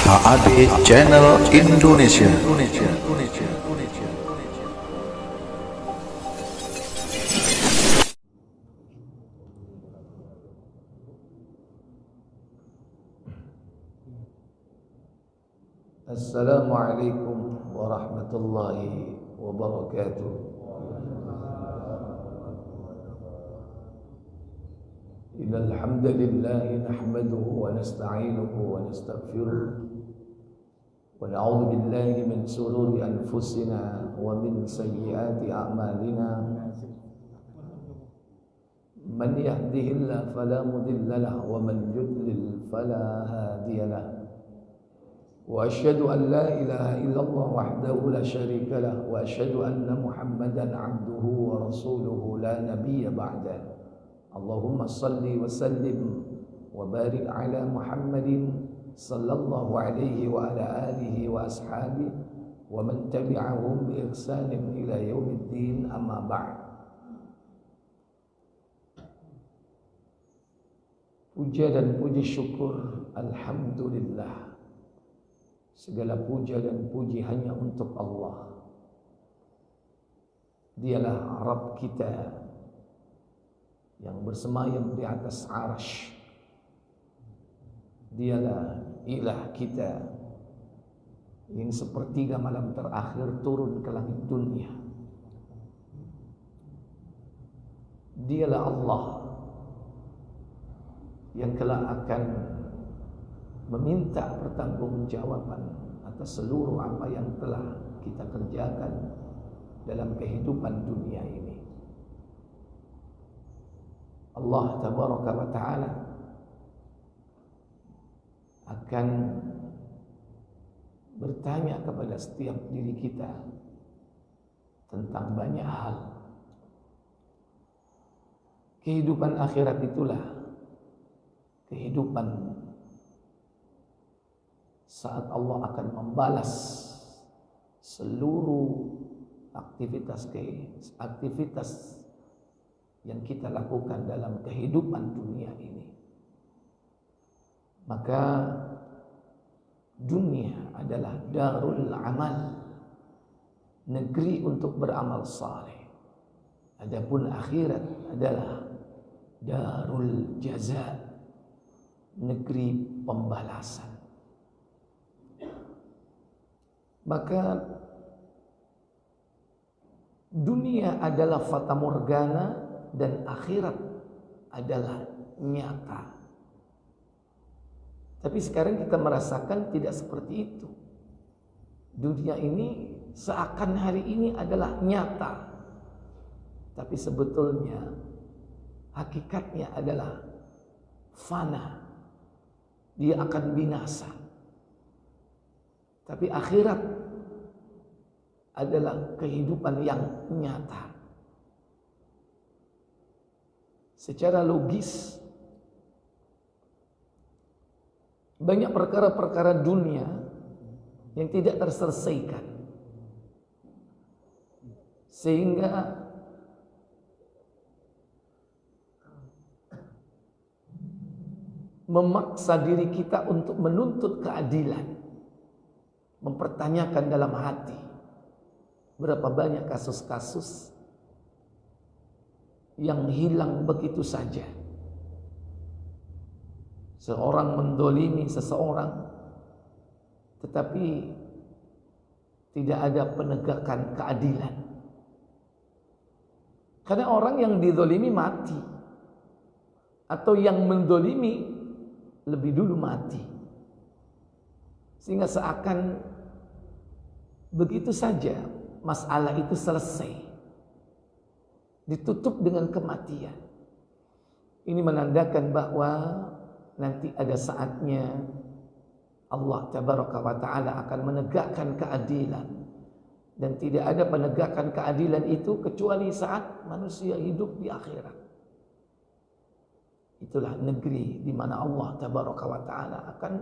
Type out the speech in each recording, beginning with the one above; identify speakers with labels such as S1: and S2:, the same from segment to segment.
S1: HAD Channel Indonesia.
S2: Assalamualaikum warahmatullahi wabarakatuh. Innal hamdalillah nahmaduhu wa nasta'inuhu wa nastaghfiruh wa na'udzu billahi min shururi anfusina wa min sayyiati a'malina. Man yahdihillahu fala mudilla lahu wa man yudlil fala hadiya lahu. وأشهد أن لا إله إلا الله وحده لا شريك له وأشهد أن محمدا عبده ورسوله لا نبي بعده. اللهم صل وسلم وبارك على محمد صلى الله عليه وعلى آله وأصحابه ومن تبعهم بإحسان إلى يوم الدين. أما بعد. Puja dan puji syukur, alhamdulillah. Segala puja dan puji hanya untuk Allah. Dialah Rabb kita yang bersemayam di atas arsy. Dialah ilah kita yang sepertiga malam terakhir turun ke langit dunia. Dialah Allah yang kelak akan meminta pertanggungjawaban atas seluruh apa yang telah kita kerjakan dalam kehidupan dunia ini. Allah tabaraka wa ta'ala akan bertanya kepada setiap diri kita tentang banyak hal. Kehidupan akhirat itulah kehidupan saat Allah akan membalas seluruh aktivitas yang kita lakukan dalam kehidupan dunia ini. Maka dunia adalah darul amal, negeri untuk beramal saleh. Adapun akhirat adalah darul jaza, negeri pembalasan. Maka dunia adalah fata morgana dan akhirat adalah nyata. Tapi sekarang kita merasakan tidak seperti itu. Dunia ini seakan hari ini adalah nyata. Tapi sebetulnya hakikatnya adalah fana. Dia akan binasa. Tapi akhirat adalah kehidupan yang nyata. Secara logis, banyak perkara-perkara dunia yang tidak terselesaikan. Sehingga memaksa diri kita untuk menuntut keadilan. Mempertanyakan dalam hati, berapa banyak kasus-kasus yang hilang begitu saja. Seorang mendolimi seseorang, tetapi tidak ada penegakan keadilan. Karena orang yang didolimi mati, atau yang mendolimi lebih dulu mati. Sehingga seakan begitu saja masalah itu selesai, ditutup dengan kematian. Ini menandakan bahwa nanti ada saatnya Allah tabaraka wa ta'ala akan menegakkan keadilan. Dan tidak ada penegakan keadilan itu kecuali saat manusia hidup di akhirat. Itulah negeri di mana Allah tabaraka wa ta'ala akan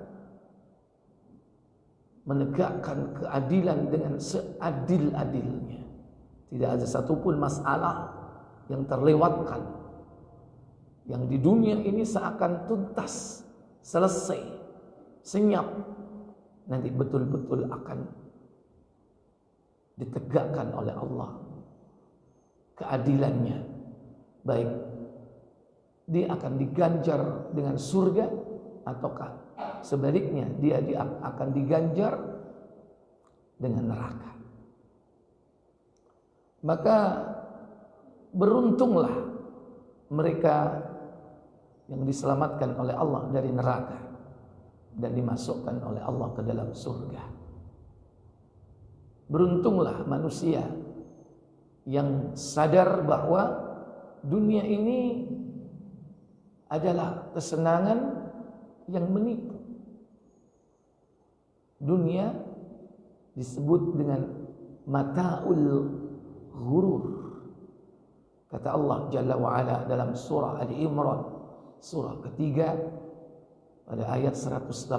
S2: menegakkan keadilan dengan seadil-adilnya. Tidak ada satupun masalah yang terlewatkan, yang di dunia ini seakan tuntas, selesai, senyap, nanti betul-betul akan ditegakkan oleh Allah keadilannya, baik dia akan diganjar dengan surga ataukah sebaliknya dia akan diganjar dengan neraka. Maka beruntunglah mereka yang diselamatkan oleh Allah dari neraka dan dimasukkan oleh Allah ke dalam surga. Beruntunglah manusia yang sadar bahwa dunia ini adalah kesenangan yang menipu. Dunia disebut dengan mata'ul ghurur. Kata Allah Jalla wa'ala dalam surah Ali Imran, surah ketiga pada ayat 185.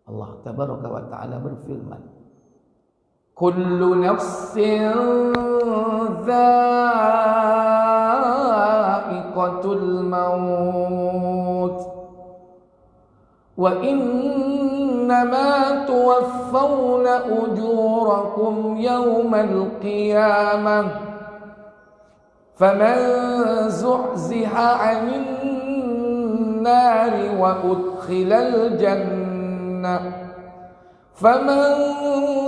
S2: Allah Tabaraka wa Ta'ala berfirman, Kullu nafsin dha'iqatul maut wa innama tuwaffawna ujurakum yawmal qiyamah faman zuhziha 'anil nari wa udkhilal jannah فمن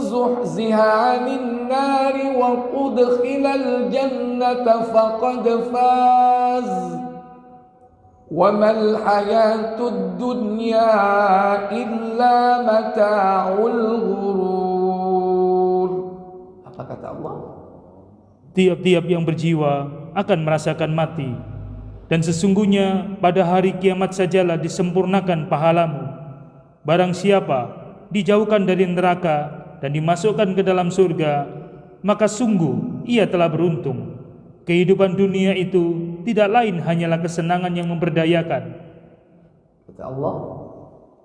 S2: زحزح عن النار وأدخل الجنة فقد فاز وما الحياة الدنيا إلا متاع الغرور. Apa kata Allah?
S3: Tiap-tiap yang berjiwa akan merasakan mati, dan sesungguhnya pada hari kiamat sajalah disempurnakan pahalamu. Barang siapa dijauhkan dari neraka dan dimasukkan ke dalam surga, maka sungguh ia telah beruntung. Kehidupan dunia itu tidak lain hanyalah kesenangan yang memberdayakan.
S2: Kata Allah,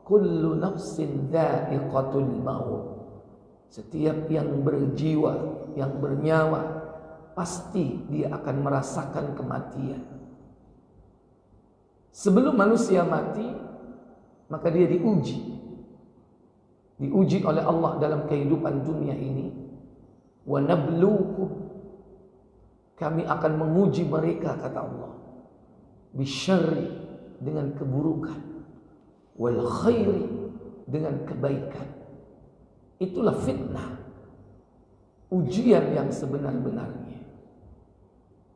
S2: kullu nafsin dha'iqatul maut. Setiap yang berjiwa, yang bernyawa, pasti dia akan merasakan kematian. Sebelum manusia mati, maka dia diuji oleh Allah dalam kehidupan dunia ini. Wa nabluukum, kami akan menguji mereka, kata Allah, bisyarri, dengan keburukan, wal khairi, dengan kebaikan. Itulah fitnah, ujian yang sebenar-benarnya.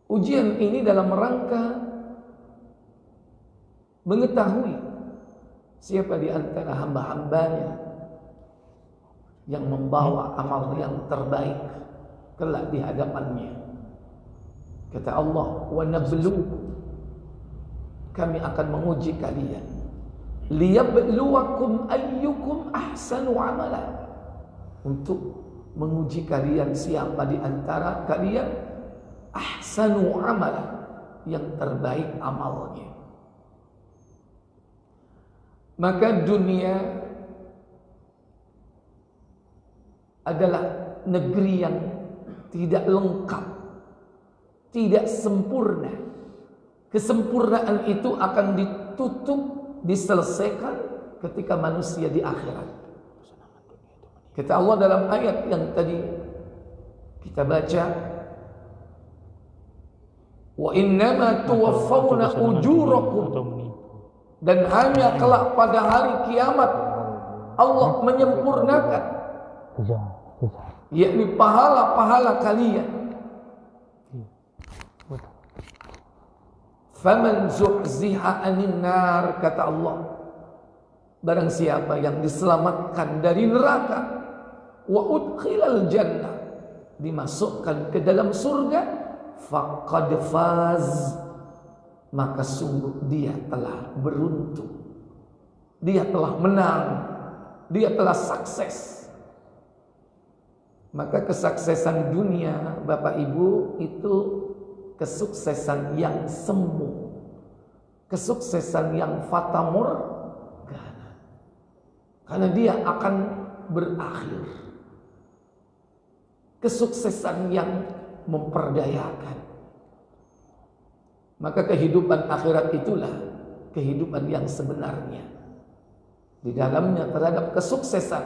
S2: Ujian ini dalam rangka mengetahui siapa di antara hamba-hambanya yang membawa amal yang terbaik kelak di hadapannya. Kata Allah, wa nabluukum, kami akan menguji kalian, liyabluwakum ayyukum ahsanu amala, untuk menguji kalian siapa di antara kalian ahsanu amala, yang terbaik amalnya. Maka dunia adalah negeri yang tidak lengkap, tidak sempurna. Kesempurnaan itu akan ditutup, diselesaikan ketika manusia di akhirat. Kata Allah dalam ayat yang tadi kita baca, wa innama tuwaffawna ujurakum, dan hanya kelak pada hari kiamat Allah menyempurnakan, yakni pahala-pahala kalian. Faman zuhziha 'anil nar, kata Allah, barang siapa yang diselamatkan dari neraka, wa udkhilal jannah, dimasukkan ke dalam surga, faqad faz, maka sungguh dia telah beruntung, dia telah menang, dia telah sukses. Maka kesuksesan dunia, Bapak Ibu, itu kesuksesan yang semu, kesuksesan yang fata morgana, karena dia akan berakhir. Kesuksesan yang memperdayakan. Maka kehidupan akhirat itulah kehidupan yang sebenarnya. di dalamnya terhadap kesuksesan,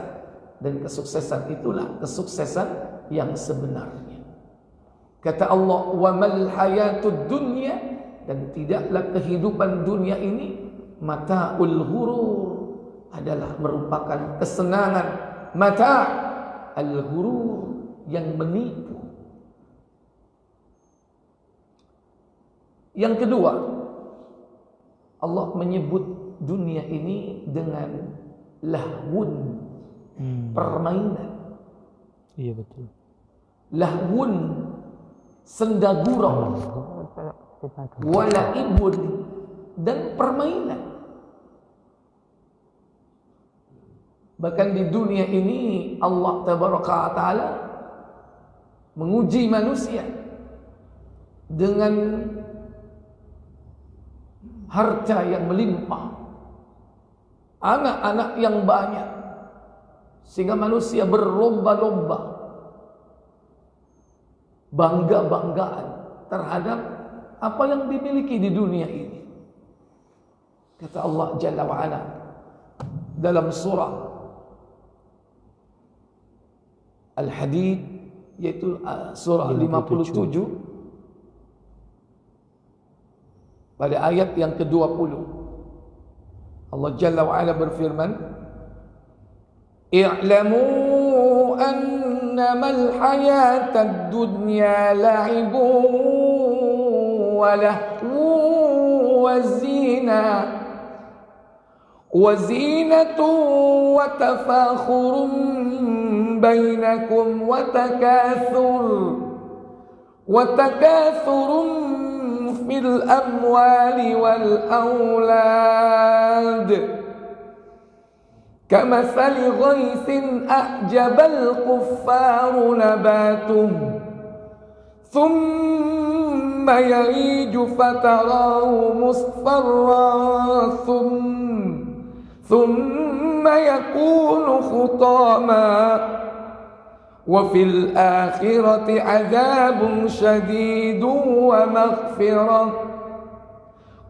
S2: dan kesuksesan itulah kesuksesan yang sebenarnya. Kata Allah, wa mal hayatud dunya, dan tidaklah kehidupan dunia ini mata'ul ghurur, adalah merupakan kesenangan. Mata' al-ghurur, yang menipu. Yang kedua, Allah menyebut dunia ini dengan lahwun, permainan.
S3: Iya betul.
S2: Lahwun, sendagurau, walaibun, dan permainan. Bahkan di dunia ini Allah Tabaraka wa Ta'ala menguji manusia dengan harta yang melimpah, anak-anak yang banyak, sehingga manusia berlomba-lomba, bangga-banggaan terhadap apa yang dimiliki di dunia ini. Kata Allah Jalla wa'ala dalam surah Al-Hadid, yaitu surah 57 pada ayat yang ke-20, Allah Jalla wa'ala berfirman, i'lamu annamal hayatad dunya la'ibun wa lahwun wa zinah وزينة وتفاخر بينكم وتكاثر في الأموال والأولاد كمثل غيث أعجب الكفار نباته ثم يهيج فتراه مصفرا ثم يكون خطاما وفي الآخرة عذاب شديد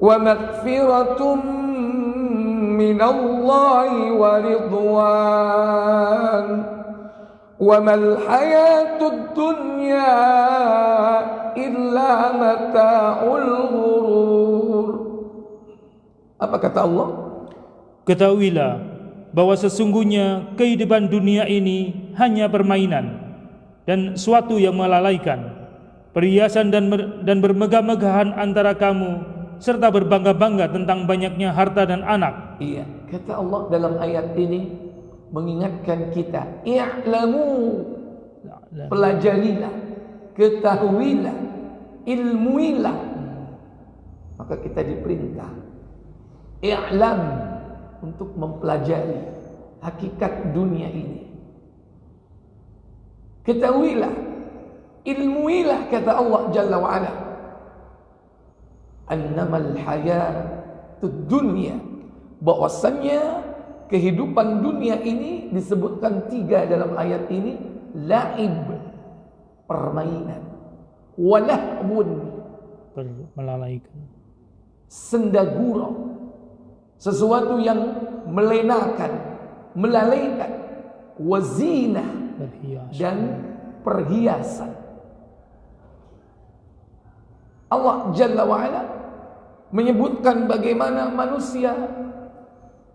S2: ومغفرة من الله ورضوان وما الحياة الدنيا إلا متاع الغرور. Apa kata Allah?
S3: Ketahuilah bahwa sesungguhnya kehidupan dunia ini hanya permainan dan suatu yang melalaikan, perhiasan dan bermegah-megahan antara kamu, serta berbangga-bangga tentang banyaknya harta dan anak.
S2: Iya, kata Allah dalam ayat ini mengingatkan kita, i'lamu, pelajarilah, ketahuilah, ilmuilah. Maka kita diperintah i'lam, untuk mempelajari hakikat dunia ini. Ketahuilah, ilmuilah, kata Allah Jalla wa'ala, annamal hayatud dunya, bahwasanya kehidupan dunia ini disebutkan 3 dalam ayat ini, la'ib, permainan, walahwun,
S3: melalaikan,
S2: sendagurau, sesuatu yang melenakan, melalaikan, wazinah, dan perhiasan. Allah Jalla wa'ala menyebutkan bagaimana manusia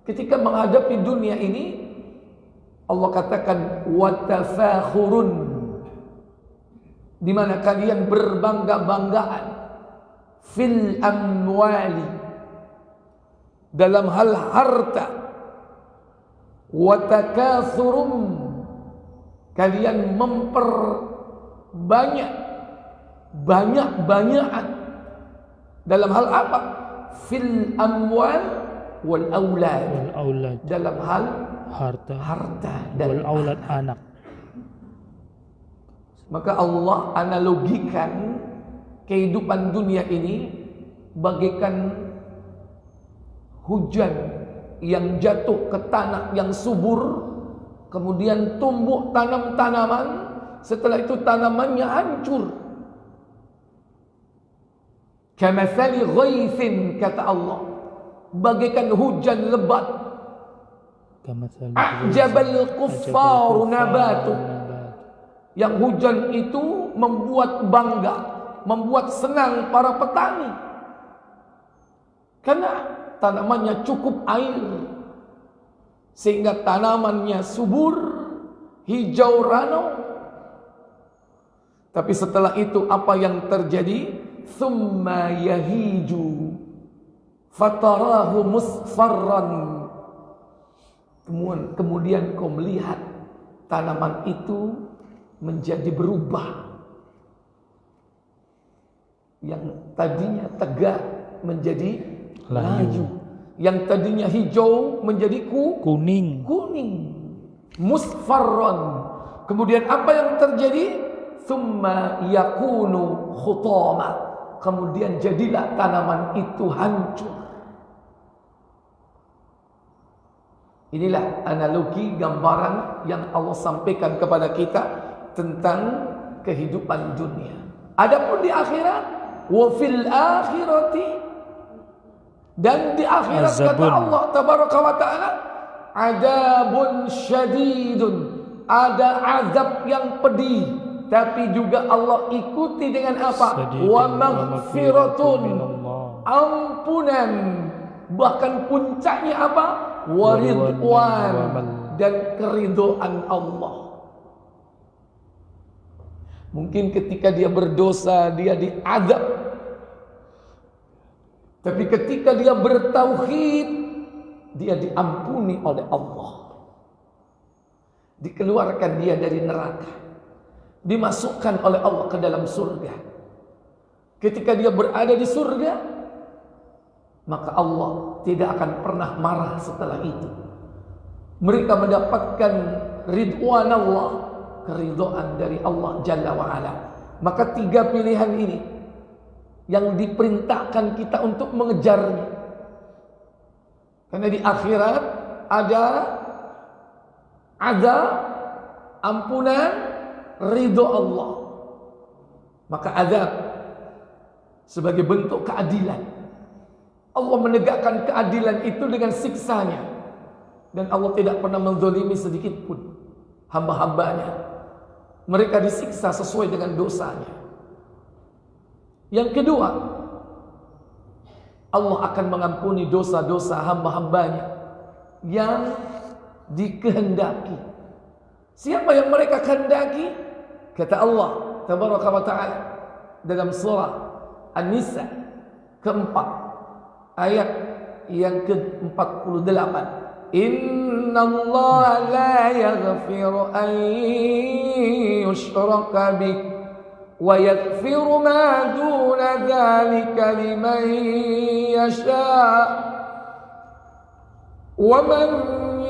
S2: ketika menghadapi dunia ini, Allah katakan watafakhurun, di mana kalian berbangga-banggaan, fil amwali, dalam hal harta, wa takatsurum, kalian memperbanyak, banyak-banyakan, dalam hal apa? Fil amwal wal aulad, dalam hal harta dan
S3: wal aulad, anak.
S2: Maka Allah analogikan kehidupan dunia ini bagaikan hujan yang jatuh ke tanah yang subur, kemudian tumbuh tanam-tanaman, setelah itu tanamannya hancur. Kamathali ghaithin, kata Allah, bagaikan hujan lebat A'jabal kuffaru nabatu. Yang hujan itu membuat bangga, membuat senang para petani. Karena tanamannya cukup air, sehingga tanamannya subur, hijau rano. Tapi setelah itu apa yang terjadi? Thumma yahiju fatarahu musfarran. Kemudian kau melihat tanaman itu menjadi berubah. Yang tadinya tegak menjadi layu. Yang tadinya hijau menjadi kuning. Musfarran. Kemudian apa yang terjadi? Thumma yakunu khutama. Kemudian jadilah tanaman itu hancur. Inilah analogi gambaran yang Allah sampaikan kepada kita tentang kehidupan dunia. Adapun di akhirat, wa fil akhirati, dan di akhirat kata Allah tabaraka wa taala, adabun syadidun, ada azab yang pedih, tapi juga Allah ikuti dengan apa? Wa maghfiratun, ampunan, bahkan puncaknya apa? Waridwan, dan keridhaan Allah. Mungkin ketika dia berdosa dia diazab, tapi ketika dia bertauhid dia diampuni oleh Allah. Dikeluarkan dia dari neraka, dimasukkan oleh Allah ke dalam surga. Ketika dia berada di surga, maka Allah tidak akan pernah marah setelah itu. Mereka mendapatkan ridwan Allah, keridhaan dari Allah Jalla wa'ala. Maka tiga pilihan ini yang diperintahkan kita untuk mengejarnya. Karena di akhirat ada azab, ampunan, ridho Allah. Maka azab sebagai bentuk keadilan. Allah menegakkan keadilan itu dengan siksanya. Dan Allah tidak pernah menzalimi sedikit pun hamba-hambanya. Mereka disiksa sesuai dengan dosanya. Yang kedua, Allah akan mengampuni dosa-dosa hamba-hambanya yang dikehendaki. Siapa yang mereka kehendaki? Kata Allah tabaraka wa ta'ala dalam surah An-Nisa keempat, ayat yang ke-48. Inna Allah la yaghfiru an yushraka bih wa yaghfiru ma duna dhalika liman yasha wa man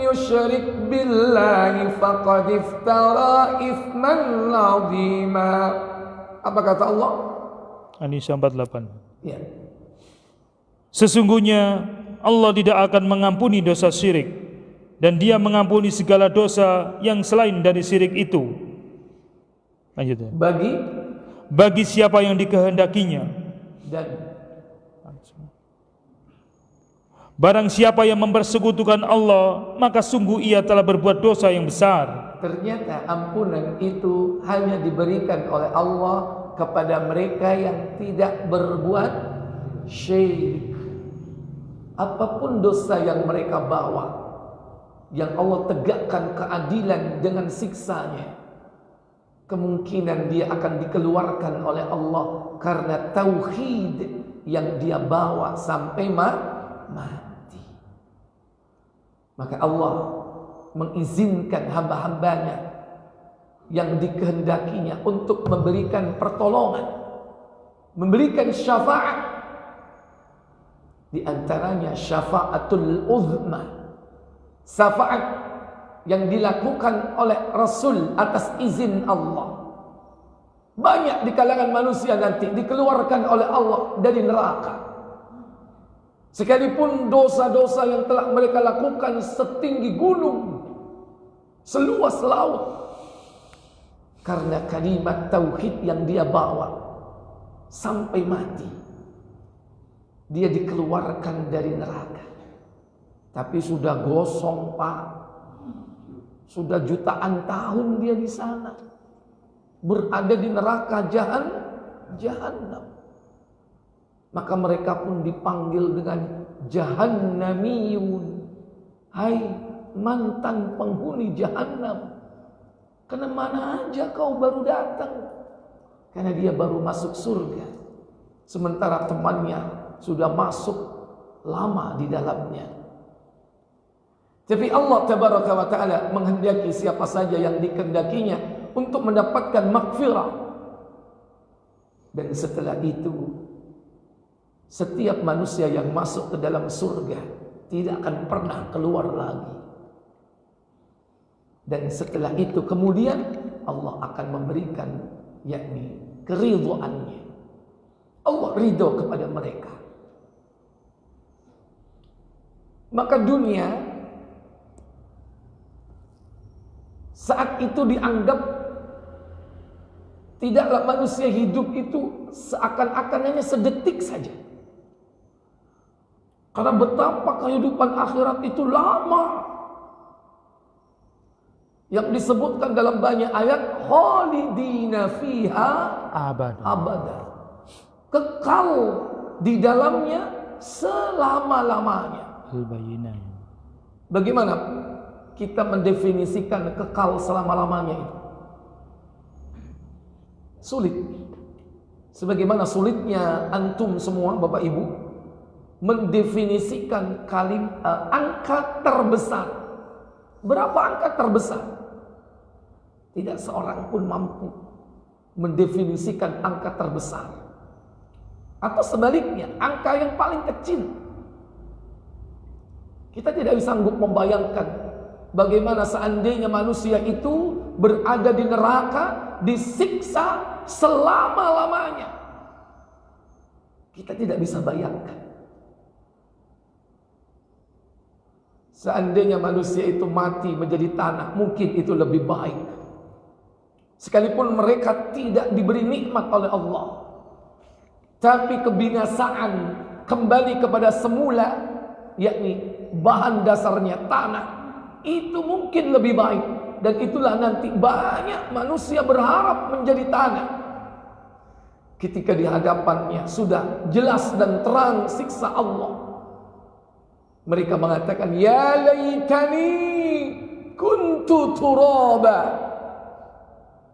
S2: yushrik billahi faqad iftara ithman 'azima. Apa kata Allah?
S3: An-Nisa 48.
S2: Ya.
S3: Sesungguhnya Allah tidak akan mengampuni dosa syirik, dan Dia mengampuni segala dosa yang selain dari syirik itu. Lanjut ya. Bagi siapa yang dikehendakinya,
S2: dan
S3: barang siapa yang mempersekutukan Allah, maka sungguh ia telah berbuat dosa yang besar.
S2: Ternyata ampunan itu hanya diberikan oleh Allah kepada mereka yang tidak berbuat syirik. Apapun dosa yang mereka bawa, yang Allah tegakkan keadilan dengan siksanya, kemungkinan dia akan dikeluarkan oleh Allah karena tauhid yang dia bawa sampai mati. Maka Allah mengizinkan hamba-hambanya yang dikehendakinya untuk memberikan pertolongan, memberikan syafaat. Di antaranya syafaatul uzma, syafaat yang dilakukan oleh Rasul atas izin Allah. Banyak di kalangan manusia nanti dikeluarkan oleh Allah dari neraka. Sekalipun dosa-dosa yang telah mereka lakukan setinggi gunung, seluas laut, karena kalimat tauhid yang dia bawa sampai mati, dia dikeluarkan dari neraka. Tapi sudah gosong, Pak. Sudah jutaan tahun dia di sana, berada di neraka jahanam. Maka mereka pun dipanggil dengan jahannamiyun. Hai mantan penghuni jahanam, kemana aja kau baru datang? Karena dia baru masuk surga, sementara temannya sudah masuk lama di dalamnya. Tapi Allah tabaraka wa ta'ala menghendaki siapa saja yang dikehendakinya untuk mendapatkan maghfirah. Dan setelah itu, setiap manusia yang masuk ke dalam surga tidak akan pernah keluar lagi. Dan setelah itu kemudian Allah akan memberikan yakni keridhaannya. Allah ridho kepada mereka. Maka dunia saat itu dianggap tidaklah manusia hidup itu seakan-akan hanya sedetik saja. Karena betapa kehidupan akhirat itu lama. Yang disebutkan dalam banyak ayat, khalidina fiha abada. Kekal di dalamnya selama-lamanya. Bagaimana kita mendefinisikan kekal selama-lamanya itu? Sulit. Sebagaimana sulitnya antum semua Bapak Ibu mendefinisikan angka terbesar. Berapa angka terbesar? Tidak seorang pun mampu mendefinisikan angka terbesar. Atau sebaliknya, angka yang paling kecil. Kita tidak bisa sanggup membayangkan bagaimana seandainya manusia itu berada di neraka, disiksa selama-lamanya. Kita tidak bisa bayangkan. Seandainya manusia itu mati menjadi tanah, mungkin itu lebih baik. Sekalipun mereka tidak diberi nikmat oleh Allah, tapi kebinasaan kembali kepada semula, yakni bahan dasarnya tanah, itu mungkin lebih baik. Dan itulah nanti banyak manusia berharap menjadi tanah. Ketika di hadapannya sudah jelas dan terang siksa Allah, mereka mengatakan, ya laitani kuntu turaba.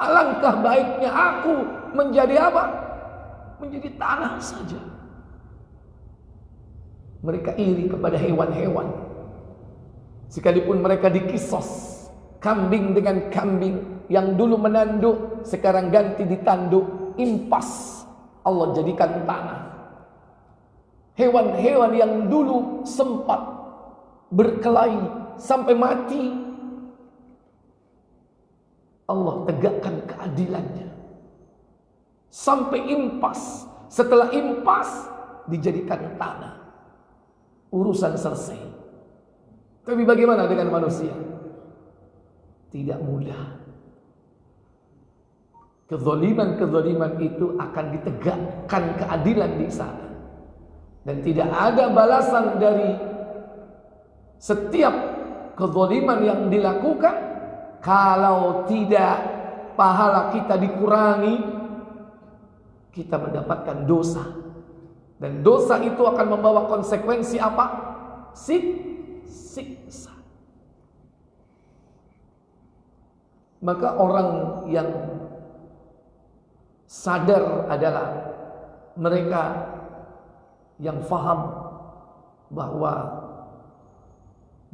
S2: Alangkah baiknya aku menjadi apa? Menjadi tanah saja. Mereka iri kepada hewan-hewan. Sekalipun mereka dikisos, kambing dengan kambing yang dulu menanduk, sekarang ganti ditanduk, impas. Allah jadikan tanah. Hewan-hewan yang dulu sempat berkelahi sampai mati, Allah tegakkan keadilannya sampai impas. Setelah impas dijadikan tanah. Urusan selesai. Tapi bagaimana dengan manusia? Tidak mudah. Kezaliman-kezaliman itu akan ditegakkan keadilan di sana. Dan tidak ada balasan dari setiap kezaliman yang dilakukan kalau tidak pahala kita dikurangi, kita mendapatkan dosa. Dan dosa itu akan membawa konsekuensi apa? Siksa. Maka orang yang sadar adalah mereka yang faham bahwa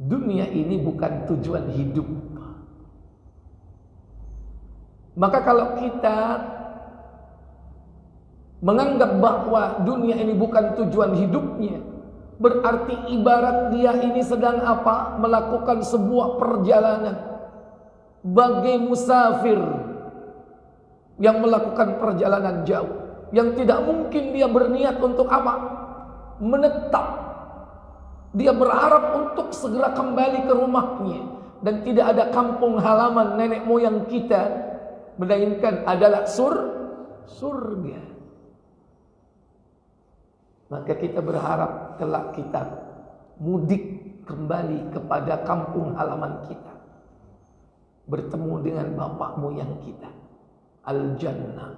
S2: dunia ini bukan tujuan hidup. Maka kalau kita menganggap bahwa dunia ini bukan tujuan hidupnya, berarti ibarat dia ini sedang apa? Melakukan sebuah perjalanan bagai musafir yang melakukan perjalanan jauh, yang tidak mungkin dia berniat untuk apa? Menetap. Dia berharap untuk segera kembali ke rumahnya, dan tidak ada kampung halaman nenek moyang kita, melainkan adalah surga. Maka kita berharap kelak kita mudik kembali kepada kampung halaman kita. bertemu dengan bapak moyang kita. Al-Jannah,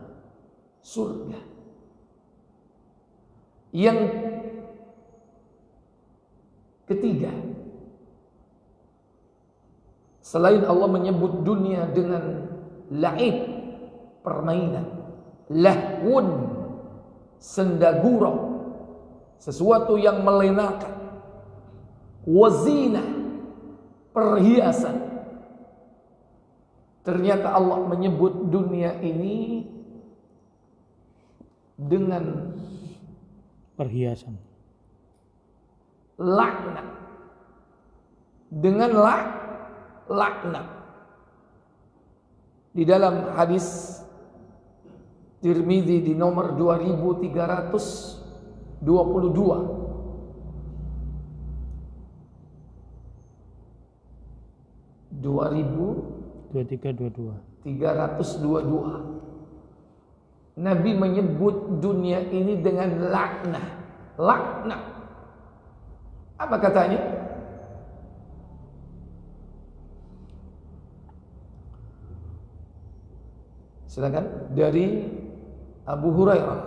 S2: surga. Yang ketiga, selain Allah menyebut dunia dengan la'ib, permainan, lahwun, sendagurau, sesuatu yang melenakan, wazinah, perhiasan. Ternyata Allah menyebut dunia ini dengan
S3: Perhiasan.
S2: laknat. Dengan laknat. Di dalam hadis Tirmidzi di nomor 2322,
S3: 2322.
S2: Nabi menyebut dunia ini dengan laknat. Laknat. Apa katanya? Silakan dari Abu Hurairah.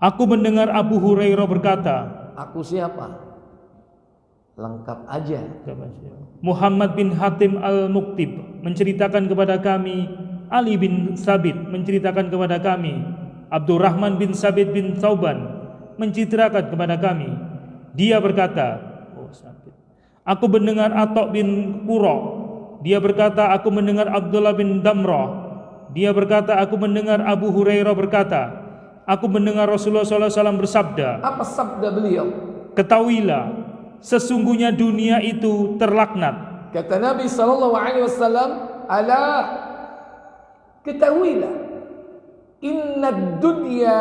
S3: Aku mendengar Abu Hurairah berkata,
S2: Aku siapa? Lengkap aja.
S3: Muhammad bin Hatim al-Muktib menceritakan kepada kami, Ali bin Sabit menceritakan kepada kami, Abdurrahman bin Sabit bin Thauban menceritakan kepada kami. Dia berkata, aku mendengar Atok bin Qura. Dia berkata, aku mendengar Abdullah bin Damrah. Dia berkata, aku mendengar Abu Hurairah berkata, aku mendengar Rasulullah SAW bersabda.
S2: Apa sabda beliau?
S3: Ketahuilah, sesungguhnya dunia itu terlaknat.
S2: Kata Nabi SAW, ala, ketahuilah, inna dunya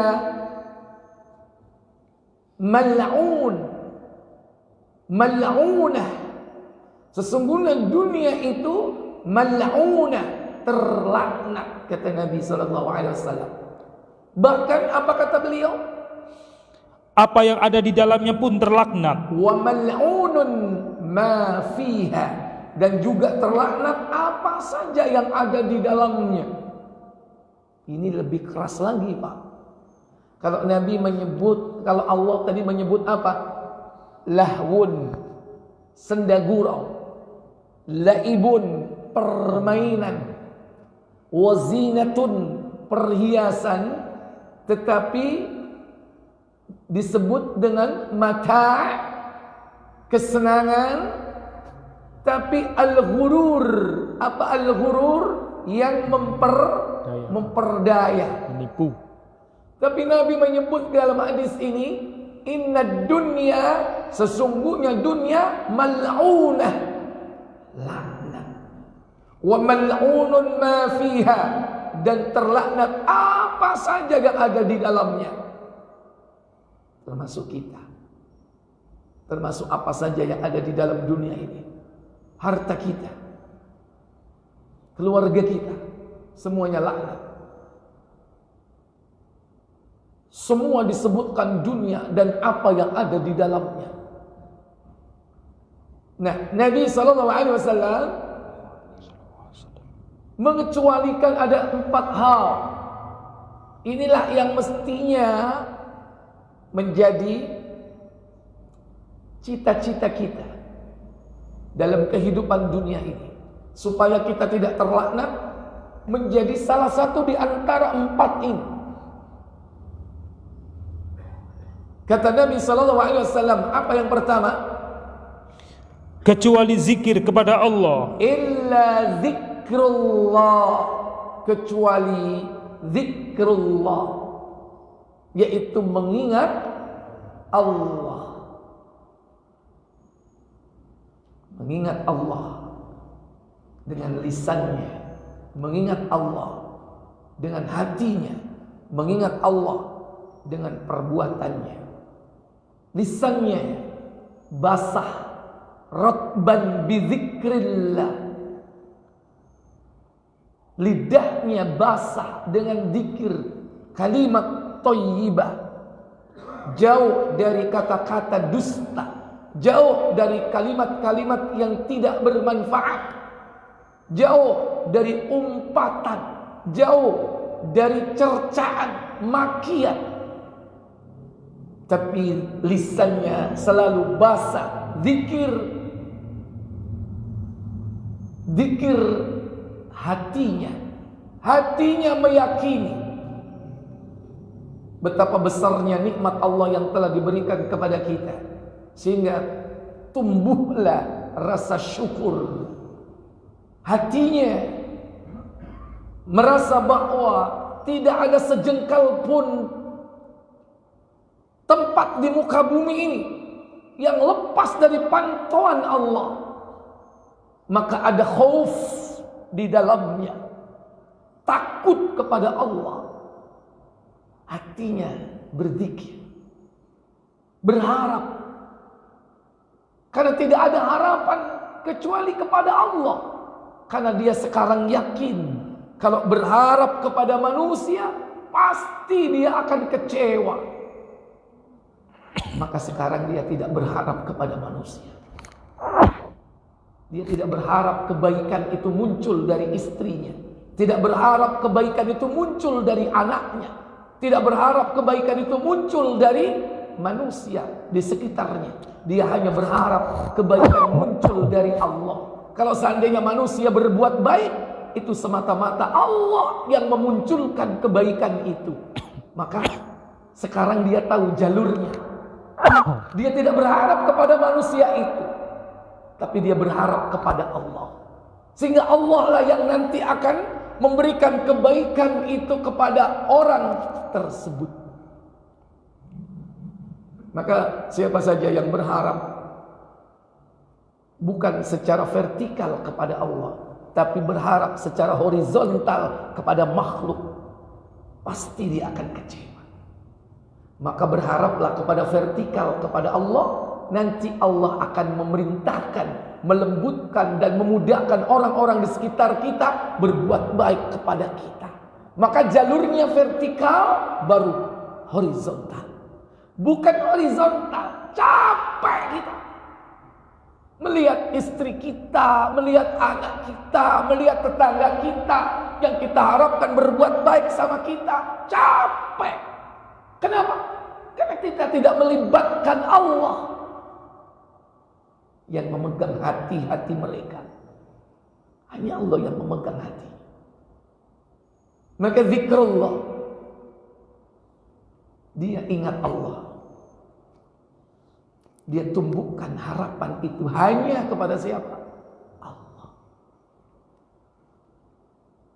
S2: mal'unah. Sesungguhnya dunia itu mal'unah, terlaknat, kata Nabi SAW. Bahkan apa kata beliau?
S3: Apa yang ada di dalamnya pun terlaknat.
S2: Wa mal'unun ma fiha, dan juga terlaknat apa saja yang ada di dalamnya. Ini lebih keras lagi, Pak. Kalau Nabi menyebut, kalau Allah tadi menyebut apa? Lahwun, sendagurau, laibun, permainan, wazinatun, perhiasan, tetapi disebut dengan mata', kesenangan. Tapi al-ghurur, apa al-ghurur? Yang memperdaya,
S3: Menipu.
S2: Tapi Nabi menyebut dalam hadis ini, inna dunya, sesungguhnya dunia mal'unah, laknat, wa mal'unun ma fiha, dan terlaknat apa saja yang ada di dalamnya, termasuk kita, termasuk apa saja yang ada di dalam dunia ini. Harta kita, keluarga kita, semuanya laknat. Semua disebutkan dunia dan apa yang ada di dalamnya. Nah, Nabi SAW mengecualikan ada 4 hal. Inilah yang mestinya menjadi cita-cita kita dalam kehidupan dunia ini, supaya kita tidak terlaknat, menjadi salah satu di antara 4 ini. Kata Nabi SAW, apa yang pertama?
S3: Kecuali zikir kepada Allah.
S2: Illa zikrullah, kecuali zikrullah, yaitu mengingat Allah. Mengingat Allah dengan lisannya, mengingat Allah dengan hatinya, mengingat Allah dengan perbuatannya. Lisannya basah, ratban bizikrillah, lidahnya basah dengan zikir, kalimat thayyibah, jauh dari kata-kata dusta, jauh dari kalimat-kalimat yang tidak bermanfaat, jauh dari umpatan, jauh dari cercaan, makian. Tapi lisannya selalu basah, zikir hatinya meyakini betapa besarnya nikmat Allah yang telah diberikan kepada kita, sehingga tumbuhlah rasa syukur. Hatinya merasa bahwa tidak ada sejengkal pun tempat di muka bumi ini yang lepas dari pantauan Allah. Maka ada khauf di dalamnya, takut kepada Allah. Hatinya berzikir, berharap, karena tidak ada harapan kecuali kepada Allah. Karena dia sekarang yakin kalau berharap kepada manusia pasti dia akan kecewa. Maka sekarang dia tidak berharap kepada manusia. Dia tidak berharap kebaikan itu muncul dari istrinya, tidak berharap kebaikan itu muncul dari anaknya, tidak berharap kebaikan itu muncul dari manusia di sekitarnya. Dia hanya berharap kebaikan muncul dari Allah. Kalau seandainya manusia berbuat baik, itu semata-mata Allah yang memunculkan kebaikan itu. Maka sekarang dia tahu jalurnya. Dia tidak berharap kepada manusia itu, tapi dia berharap kepada Allah. Sehingga Allah lah yang nanti akan memberikan kebaikan itu kepada orang tersebut. Maka siapa saja yang berharap bukan secara vertikal kepada Allah, tapi berharap secara horizontal kepada makhluk, pasti dia akan kecewa. Maka berharaplah kepada vertikal kepada Allah, nanti Allah akan memerintahkan, melembutkan dan memudahkan orang-orang di sekitar kita berbuat baik kepada kita. Maka jalurnya vertikal baru horizontal. Bukan horizontal, capek kita melihat istri kita, melihat anak kita, melihat tetangga kita yang kita harapkan berbuat baik sama kita, capek. Kenapa? Karena kita tidak melibatkan Allah yang memegang hati-hati mereka. Hanya Allah yang memegang hati. Maka zikrullah, dia ingat Allah. Dia tumbuhkan harapan itu hanya kepada siapa? Allah.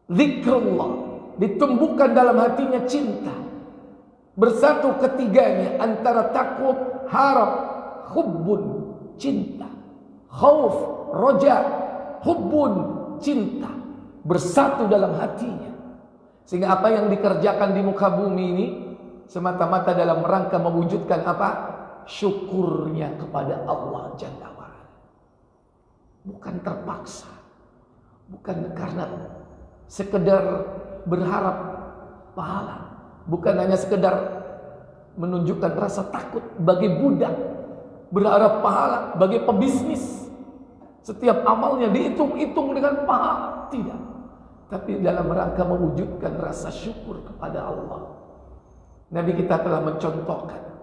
S2: Zikrullah ditumbuhkan dalam hatinya cinta. Bersatu ketiganya antara takut, harap, hubbun, cinta, khauf, roja, hubbun, cinta, bersatu dalam hatinya. Sehingga apa yang dikerjakan di muka bumi ini semata-mata dalam rangka mewujudkan apa? Syukurnya kepada Allah Jalla wa'ala. Bukan terpaksa, bukan karena sekedar berharap pahala, bukan hanya sekedar menunjukkan rasa takut bagi budak, berharap pahala bagi pebisnis. Setiap amalnya dihitung-hitung dengan pahala, tidak. Tapi dalam rangka mewujudkan rasa syukur kepada Allah. Nabi kita telah mencontohkan,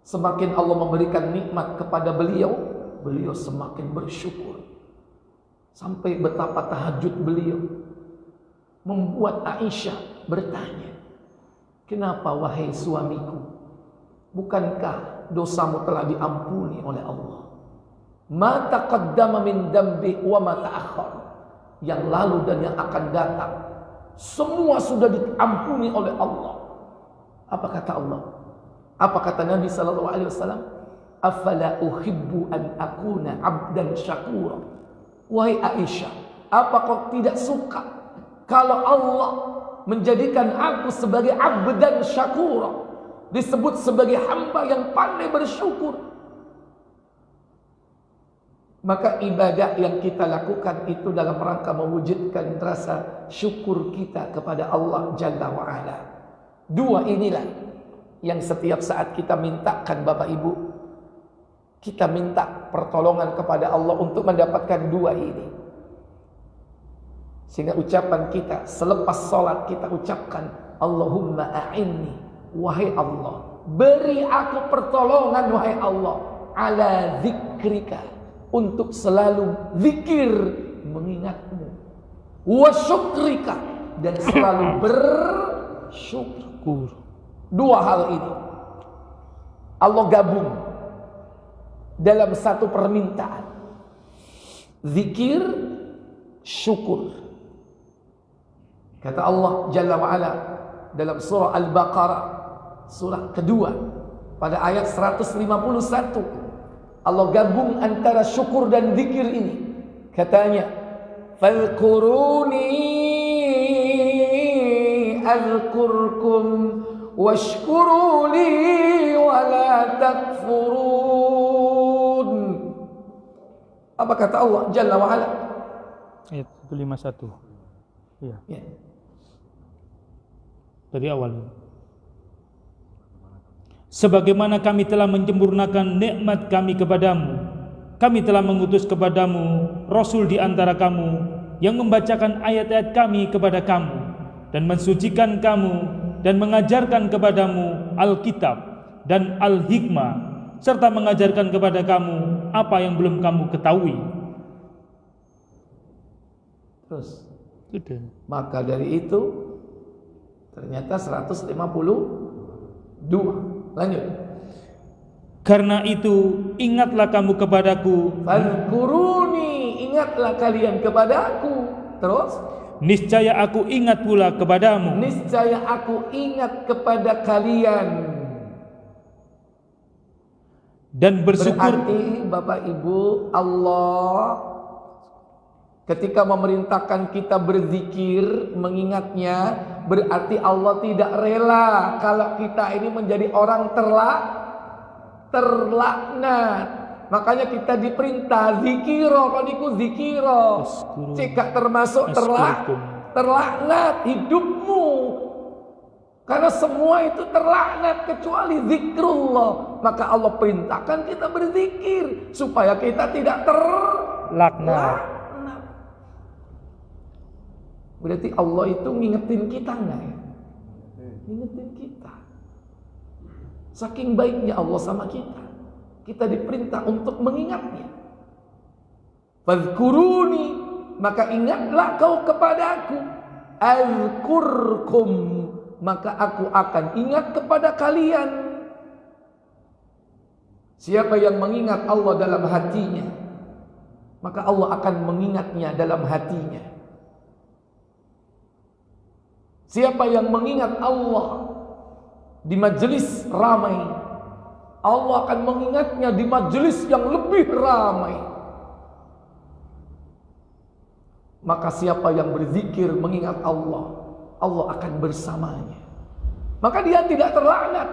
S2: semakin Allah memberikan nikmat kepada beliau, beliau semakin bersyukur. Sampai betapa tahajud beliau membuat Aisyah bertanya, kenapa wahai suamiku, bukankah dosamu telah diampuni oleh Allah? Ma taqaddama min dambi wa ma ta'akhkhar. Yang lalu dan yang akan datang semua sudah diampuni oleh Allah. Apa kata Allah? Apa kata Nabi sallallahu alaihi wasallam? Afala uhibbu an akuna 'abdan syakura. Wahai Aisyah, apa kau tidak suka kalau Allah menjadikan aku sebagai abdan syakura, disebut sebagai hamba yang pandai bersyukur? Maka ibadah yang kita lakukan itu dalam rangka mewujudkan rasa syukur kita kepada Allah Jalla wa'ala. Dua inilah yang setiap saat kita mintakan Bapak Ibu. Kita minta pertolongan kepada Allah untuk mendapatkan dua ini. Sehingga ucapan kita selepas sholat kita ucapkan, Allahumma a'inni, wahai Allah, beri aku pertolongan wahai Allah, ala zikrika, untuk selalu zikir mengingatmu, wa syukrika, dan selalu bersyukur. Dua hal ini Allah gabung dalam satu permintaan. Zikir, syukur. Kata Allah Jalla wa'ala dalam surah Al-Baqarah, surah kedua, pada ayat 151, Allah gabung antara syukur dan zikir ini. Katanya, fadhkuruni azkurkum washkuru li wa la takfurun. Apa kata Allah Jalla wa'ala?
S3: Ayat 151. Iya.
S2: Ya.
S3: Dari awal. Sebagaimana kami telah menyempurnakan nikmat kami kepadamu, kami telah mengutus kepadamu Rasul di antara kamu yang membacakan ayat-ayat kami kepada kamu dan mensucikan kamu dan mengajarkan kepadamu Alkitab dan Al-Hikmah serta mengajarkan kepada kamu apa yang belum kamu ketahui.
S2: Terus,
S3: Sudah.
S2: maka dari itu ternyata 152. Lanjut.
S3: Karena itu ingatlah kamu kepadaku,
S2: Fadhkuruni, ingatlah kalian kepadaku. Terus,
S3: niscaya aku ingat pula kepadamu.
S2: niscaya aku ingat kepada kalian.
S3: Dan bersyukur.
S2: Berarti Bapak Ibu, Allah ketika memerintahkan kita berzikir, mengingatnya, berarti Allah tidak rela kalau kita ini menjadi orang terlaknat. Makanya kita diperintah zikiro, kodiku zikiro. Jika termasuk terlaknat hidupmu. Karena semua itu terlaknat kecuali zikrullah. Maka Allah perintahkan kita berzikir supaya kita tidak terlaknat. Berarti Allah itu ngingetin kita enggak ya? Ngingetin kita. Saking baiknya Allah sama kita, kita diperintah untuk mengingatnya. Fadhkuruni, maka ingatlah kau kepadaku. Azkurkum, maka aku akan ingat kepada kalian. Siapa yang mengingat Allah dalam hatinya, maka Allah akan mengingatnya dalam hatinya. Siapa yang mengingat Allah di majelis ramai, Allah akan mengingatnya di majelis yang lebih ramai. Maka siapa yang berzikir mengingat Allah, Allah akan bersamanya. Maka dia tidak terlaknat.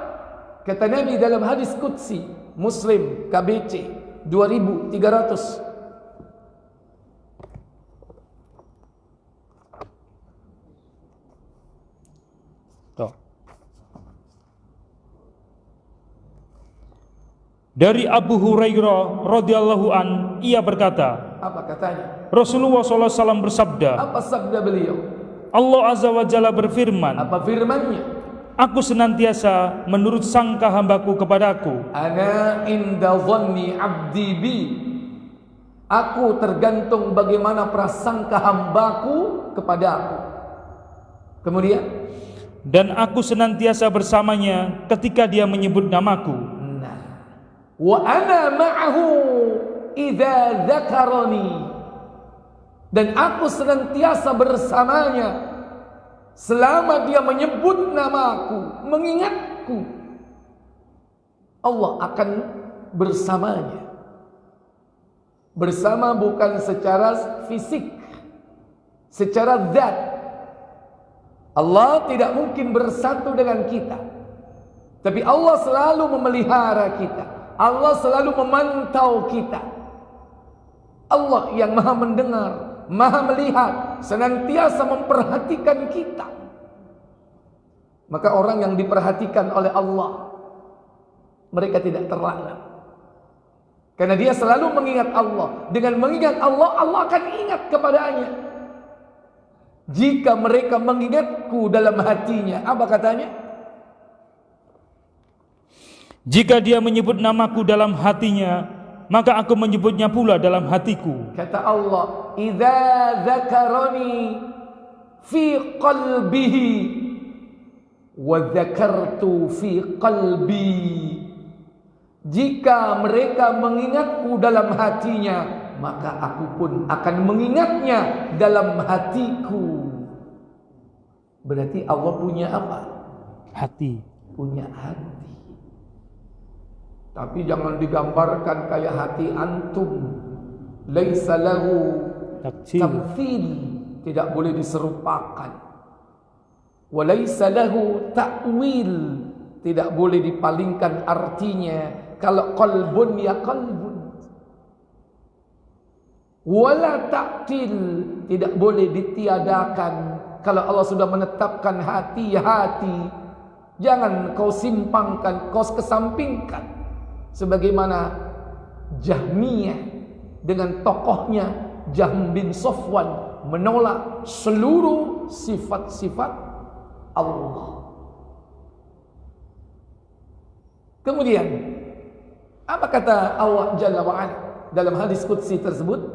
S2: Kata Nabi dalam hadis Qudsi, Muslim KBC 2300.
S3: Dari Abu Hurairah radhiyallahu an, ia berkata,
S2: Apa katanya?
S3: Rasulullah SAW bersabda,
S2: Apa sabda beliau?
S3: Allah Azza wa Jalla berfirman,
S2: Apa firmannya?
S3: aku senantiasa menurut sangka hambaku kepadaku.
S2: Ana inda dhanni abdi bi. Aku tergantung bagaimana prasangka hambaku kepadaku. Kemudian,
S3: Dan aku senantiasa bersamanya ketika dia menyebut namaku.
S2: wa ana ma'ahu idza dzakarani, dan aku senantiasa bersamanya selama dia menyebut namaku, mengingatku. Allah akan bersamanya. Bersama bukan secara fisik, secara zat. Allah tidak mungkin bersatu dengan kita, tapi Allah selalu memelihara kita. Allah selalu memantau kita. Allah yang maha mendengar, maha melihat, senantiasa memperhatikan kita. Maka orang yang diperhatikan oleh Allah, mereka tidak terlaknat. Karena dia selalu mengingat Allah. Dengan mengingat Allah, Allah akan ingat kepadanya. Jika mereka mengingatku dalam hatinya, apa katanya?
S3: Jika dia menyebut namaku dalam hatinya, maka aku menyebutnya pula dalam hatiku.
S2: Kata Allah, "Idza dzakarani fi qalbihi wa dzakartu fi qalbi." Jika mereka mengingatku dalam hatinya, maka aku pun akan mengingatnya dalam hatiku. Berarti Allah punya apa?
S3: Hati.
S2: Punya hati. Tapi jangan digambarkan kayak hati antum. Laisa lahu tamthil, tidak boleh diserupakan. Wa laisa lahu ta'wil, tidak boleh dipalingkan artinya. Kalau qalbun ya qalbun. Wala ta'til, tidak boleh ditiadakan. Kalau Allah sudah menetapkan hati, hati, jangan kau simpangkan, kau kesampingkan. Sebagaimana Jahmiyah dengan tokohnya Jahm bin Safwan menolak seluruh sifat-sifat Allah. Kemudian apa kata Allah Jalla wa'ala dalam hadis qudsi tersebut?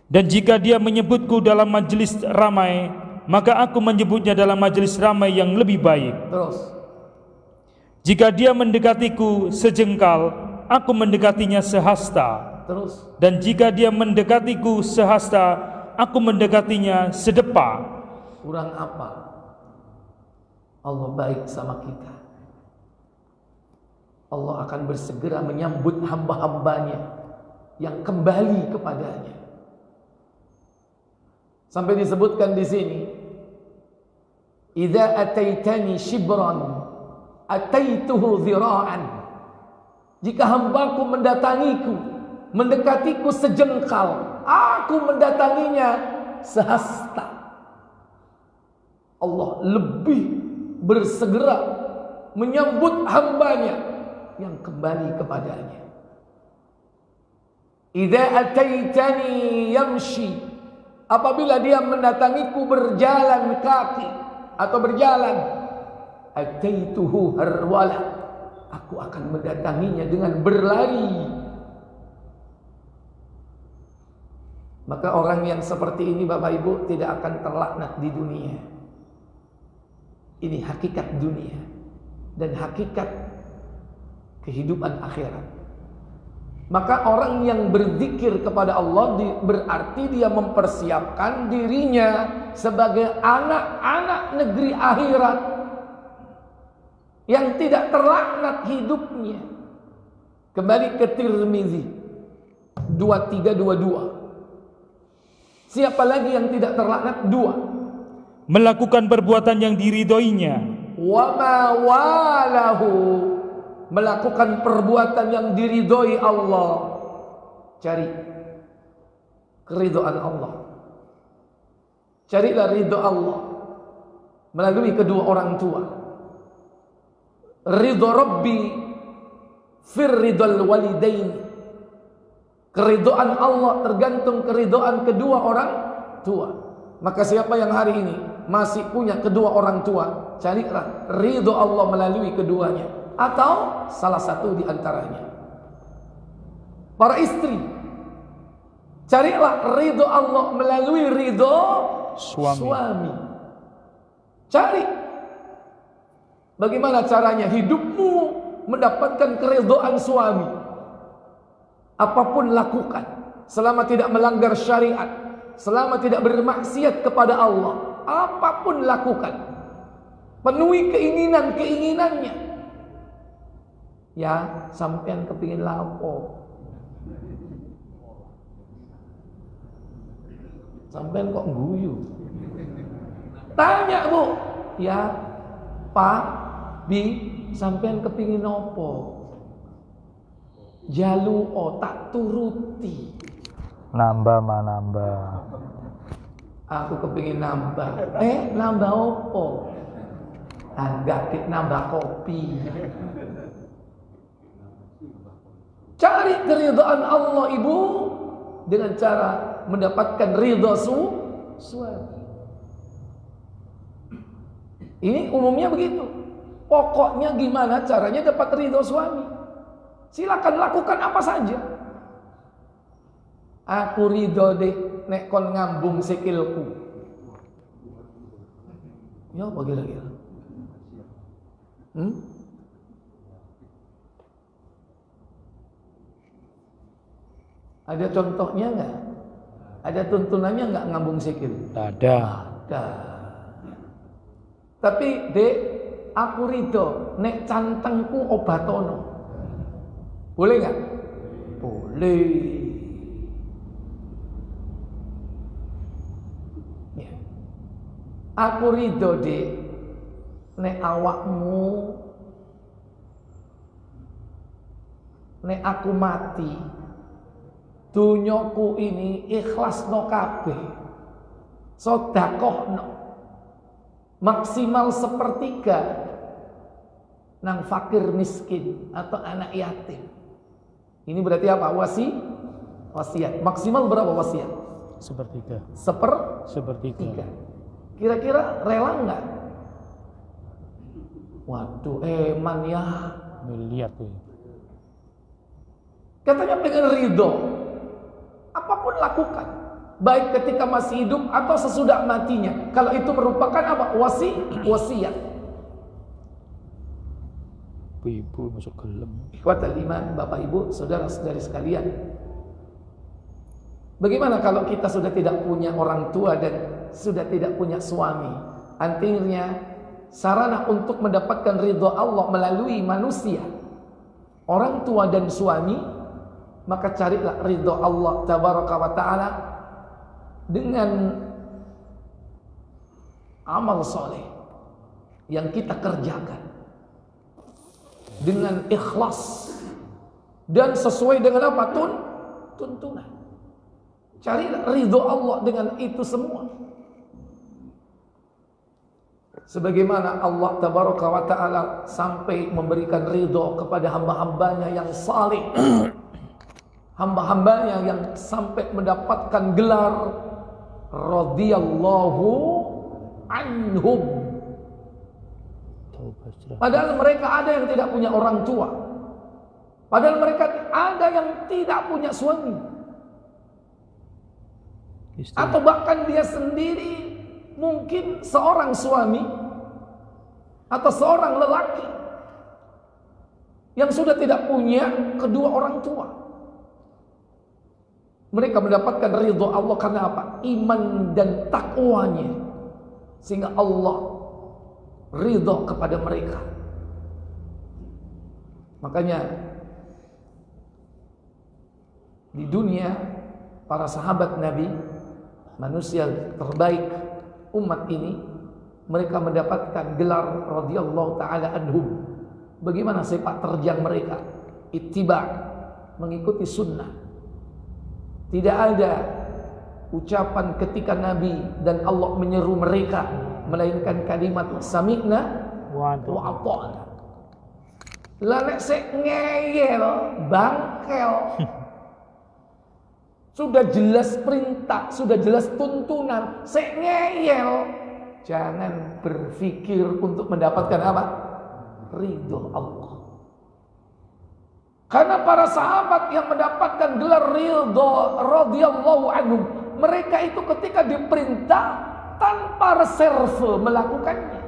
S3: Dan jika dia menyebutku dalam majelis ramai, maka aku menyebutnya dalam majelis ramai yang lebih baik.
S2: Terus,
S3: jika dia mendekatiku sejengkal, aku mendekatinya sehasta.
S2: terus.
S3: Dan jika dia mendekatiku sehasta, aku mendekatinya sedepa.
S2: Kurang apa? Allah baik sama kita. Allah akan bersegera menyambut hamba-hambanya yang kembali kepadanya. Sampai disebutkan di sini, "Idza ataitani shibran, ataituhu dhira'an." Jika hambaku mendatangiku, mendekatiku sejengkal, aku mendatanginya sehasta. Allah lebih bersegera menyambut hambanya yang kembali kepadanya. "Idza ataitani yamshi." Apabila dia mendatangiku berjalan kaki atau berjalan, ataituhu harwala, aku akan mendatanginya dengan berlari. Maka orang yang seperti ini Bapak Ibu tidak akan terlaknat di dunia. Ini hakikat dunia dan hakikat kehidupan akhirat. Maka orang yang berzikir kepada Allah berarti dia mempersiapkan dirinya sebagai anak-anak negeri akhirat yang tidak terlaknat hidupnya. Kembali ke Tirmizi 2322. Siapa lagi yang tidak terlaknat? Dua.
S3: Melakukan perbuatan yang diridhoinya.
S2: Wa ma walahu, melakukan perbuatan yang diridhoi Allah. Cari keridhaan Allah. Carilah ridho Allah melalui kedua orang tua. Ridho Rabbi fir ridhal walidain. Keridhaan Allah tergantung keridhaan kedua orang tua. Maka siapa yang hari ini masih punya kedua orang tua, carilah ridho Allah melalui keduanya, atau salah satu di antaranya. Para istri, carilah ridho Allah melalui ridho suami. Cari bagaimana caranya hidupmu mendapatkan keridhaan suami. Apapun lakukan selama tidak melanggar syariat, selama tidak bermaksiat kepada Allah. Apapun lakukan, penuhi keinginan-keinginannya. Ya, sampean kepingin lapo, sampean kok guyu? Tanya Bu, ya Pak, Bi, sampean kepingin opo? Jalu tak turuti.
S3: Nambah nambah.
S2: Aku kepingin nambah. Nambah opo? Agak nambah kopi. Cari keridhaan Allah ibu dengan cara mendapatkan ridha suami. Ini umumnya begitu. Pokoknya gimana caranya dapat ridha suami. Silakan lakukan apa saja. Aku ridho deh nek kon ngambung sikilku. Ya apa kira-kira? Ada contohnya enggak? Ada tuntunannya enggak ngambung sikil?
S3: Ada.
S2: Ada. Tapi dek, aku ridho nek cantengku obatono. Boleh enggak? Boleh. Ya. Aku ridho dek nek awakmu, nek aku mati, dunyoku ini ikhlas no kabeh, sodakoh no, maksimal 1/3 nang fakir miskin atau anak yatim. Ini berarti apa? Wasiat. Maksimal berapa wasiat?
S3: 1/3.
S2: 1/3. Kira-kira rela enggak? Waduh, eman ya.
S3: Miliar tuh.
S2: Katanya pengen ridho. Apapun lakukan. Baik ketika masih hidup atau sesudah matinya. Kalau itu merupakan apa? Wasiat.
S3: Ibu masuk gelem.
S2: Ikhwatal iman, Bapak Ibu, saudara-saudari sekalian. Bagaimana kalau kita sudah tidak punya orang tua dan sudah tidak punya suami? Artinya sarana untuk mendapatkan ridho Allah melalui manusia, orang tua dan suami, maka carilah ridho Allah tabaraka wa ta'ala dengan amal soleh yang kita kerjakan dengan ikhlas dan sesuai dengan apa? Tuntunan. Carilah ridho Allah dengan itu semua. Sebagaimana Allah tabaraka wa ta'ala sampai memberikan ridho kepada hamba-hambanya yang saleh, hamba-hambanya yang sampai mendapatkan gelar radhiyallahu anhum. Padahal mereka ada yang tidak punya orang tua, padahal mereka ada yang tidak punya suami, atau bahkan dia sendiri mungkin seorang suami atau seorang lelaki yang sudah tidak punya kedua orang tua. Mereka mendapatkan ridho Allah karena apa? Iman dan takwanya, sehingga Allah ridho kepada mereka. Makanya di dunia para sahabat Nabi, manusia terbaik umat ini, mereka mendapatkan gelar radhiyallahu taala anhum. Bagaimana sepak terjang mereka? Ittiba, mengikuti sunnah. Tidak ada ucapan ketika Nabi dan Allah menyeru mereka melainkan kalimat sami'na wa ata'na. Lah nek sik ngeyel, bangkel. Sudah jelas perintah, sudah jelas tuntunan, sik ngeyel. Jangan berpikir untuk mendapatkan apa? Ridho Allah. Karena para sahabat yang mendapatkan gelar ridho radhiyallahu anhum, mereka itu ketika diperintah tanpa reserve melakukannya.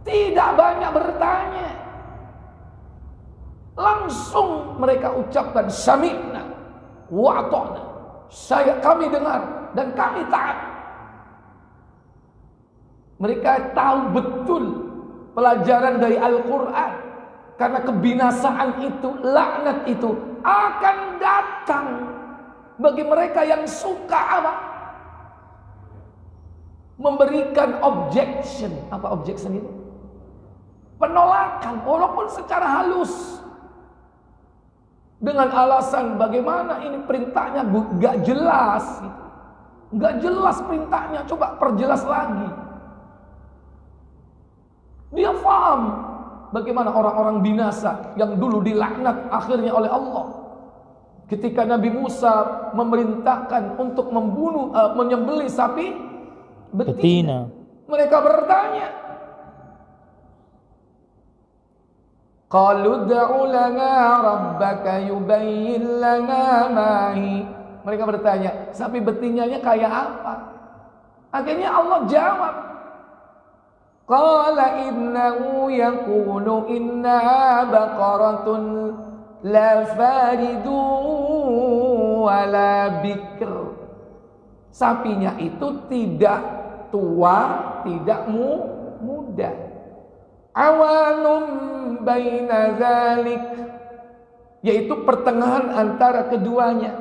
S2: Tidak banyak bertanya. Langsung mereka ucapkan sami'na wa ata'na. Kami dengar dan kami taat. Mereka tahu betul pelajaran dari Al-Quran. Karena kebinasaan itu, laknat itu akan datang bagi mereka yang suka apa? Memberikan objection. Apa objection itu? Penolakan, walaupun secara halus. Dengan alasan bagaimana ini perintahnya gak jelas. Gak jelas perintahnya, coba perjelas lagi. Dia paham bagaimana orang-orang binasa yang dulu dilaknat akhirnya oleh Allah. ketika Nabi Musa memerintahkan untuk menyembelih sapi betina. Mereka bertanya, qalu ud'u lana rabbaka yubayyin lana ma hi. Mereka bertanya, sapi betinanya kayak apa? Akhirnya Allah jawab, qala innahu yaqulu innaha baqaratun la faridu wa la bikr. Sapinya itu tidak tua, tidak muda. Awanum baina zalik, yaitu pertengahan antara keduanya.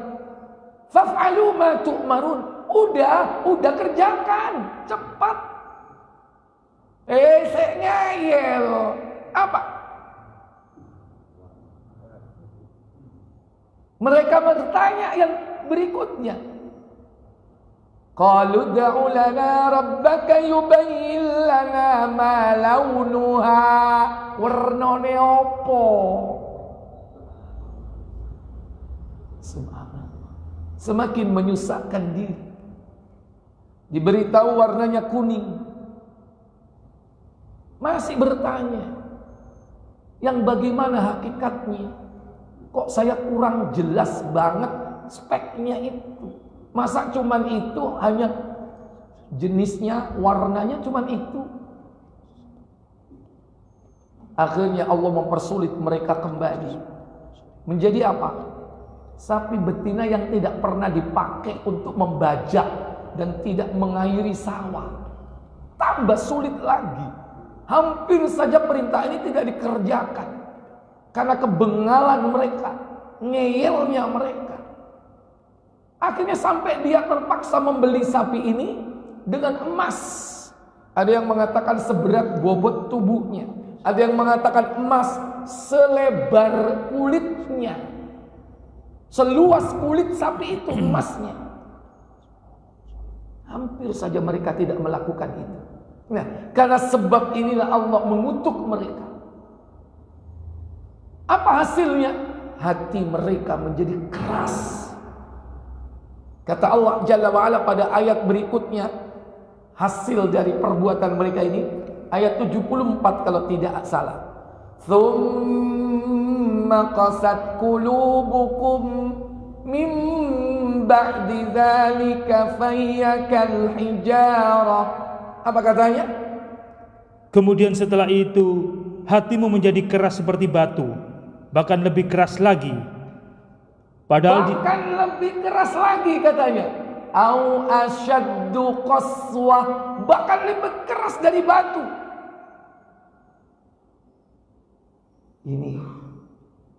S2: Faf'alu ma tu'marun. Udah kerjakan, cepat. Saya ngeyel. Apa? Mereka bertanya yang berikutnya. Qalu ud'u lana rabbaka yubayyin lana ma launuha. Warnane opo? Semakin menyusahkan diri. Diberitahu warnanya kuning, masih bertanya, yang bagaimana hakikatnya? Kok saya kurang jelas banget speknya itu? Masa cuman itu, hanya jenisnya, warnanya cuman itu? Akhirnya Allah mempersulit mereka kembali. Menjadi apa? Sapi betina yang tidak pernah dipakai untuk membajak dan tidak mengairi sawah. Tambah sulit lagi. Hampir saja perintah ini tidak dikerjakan karena kebengalan mereka, ngeyelnya mereka. Akhirnya sampai dia terpaksa membeli sapi ini dengan emas. Ada yang mengatakan seberat bobot tubuhnya, ada yang mengatakan emas selebar kulitnya. Seluas kulit sapi itu emasnya. Hampir saja mereka tidak melakukan itu. Nah, karena sebab inilah Allah mengutuk mereka. Apa hasilnya? Hati mereka menjadi keras. Kata Allah Jalla wa'ala pada ayat berikutnya, hasil dari perbuatan mereka ini, ayat 74 kalau tidak salah. Thumma qasat qulubukum min ba'di dzalika fayyakal hijarah. Apa katanya?
S3: Kemudian setelah itu hatimu menjadi keras seperti batu, bahkan lebih keras lagi.
S2: Bahkan lebih keras lagi katanya. Au asyaddu qaswah, bahkan lebih keras dari batu. Ini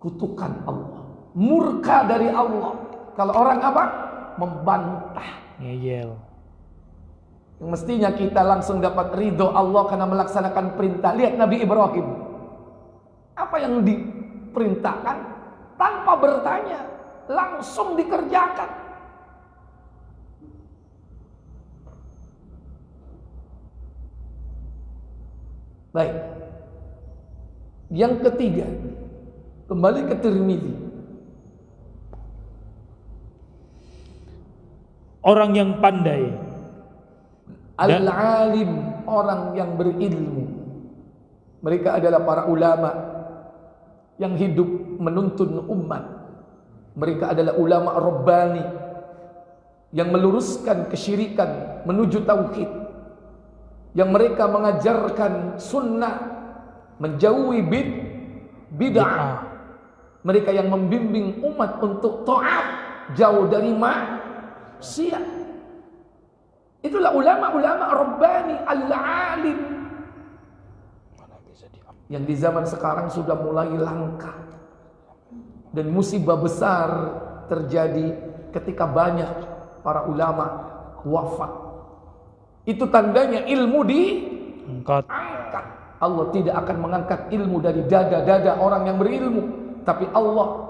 S2: kutukan Allah, murka dari Allah. Kalau orang apa? Membantah,
S3: ngeyel.
S2: Yang mestinya kita langsung dapat ridho Allah karena melaksanakan perintah. Lihat Nabi Ibrahim, apa yang diperintahkan tanpa bertanya, langsung dikerjakan. Baik. Yang ketiga, kembali ke Tirmidzi.
S3: Orang yang pandai,
S2: al-alim, orang yang berilmu. Mereka adalah para ulama yang hidup menuntun umat. Mereka adalah ulama rabbani yang meluruskan kesyirikan menuju tauhid. Yang mereka mengajarkan sunnah, menjauhi bid'ah. Mereka yang membimbing umat untuk taat, jauh dari maksiat. Itulah ulama-ulama rabbani al-alim yang di zaman sekarang sudah mulai langka. Dan musibah besar terjadi ketika banyak para ulama wafat. Itu tandanya ilmu diangkat. Allah tidak akan mengangkat ilmu dari dada-dada orang yang berilmu, tapi Allah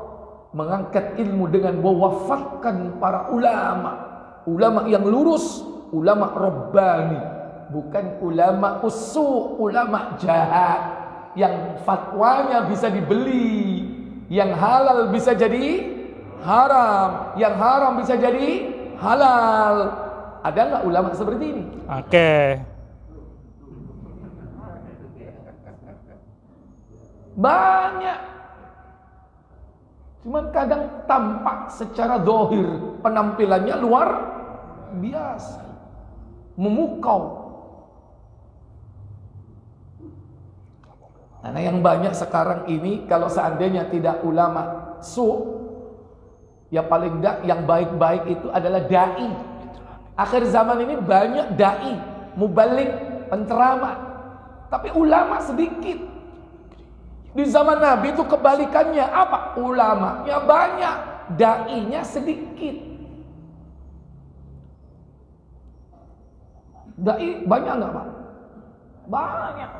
S2: mengangkat ilmu dengan mewafatkan para ulama yang lurus, ulama rabbani, bukan ulama usu, ulama jahat yang fatwanya bisa dibeli, yang halal bisa jadi haram, yang haram bisa jadi halal. Ada nggak ulama seperti ini?
S3: Oke.
S2: Banyak. Cuman kadang tampak secara dohir, penampilannya luar biasa, memukau. Karena yang banyak sekarang ini, kalau seandainya tidak ulama ya paling tidak yang baik-baik itu adalah dai. Akhir zaman ini banyak dai, mubalik, penceramah, tapi ulama sedikit. Di zaman Nabi itu kebalikannya, apa? Ulamanya banyak, dai-nya sedikit. Dai banyak nggak, Pak? Banyak.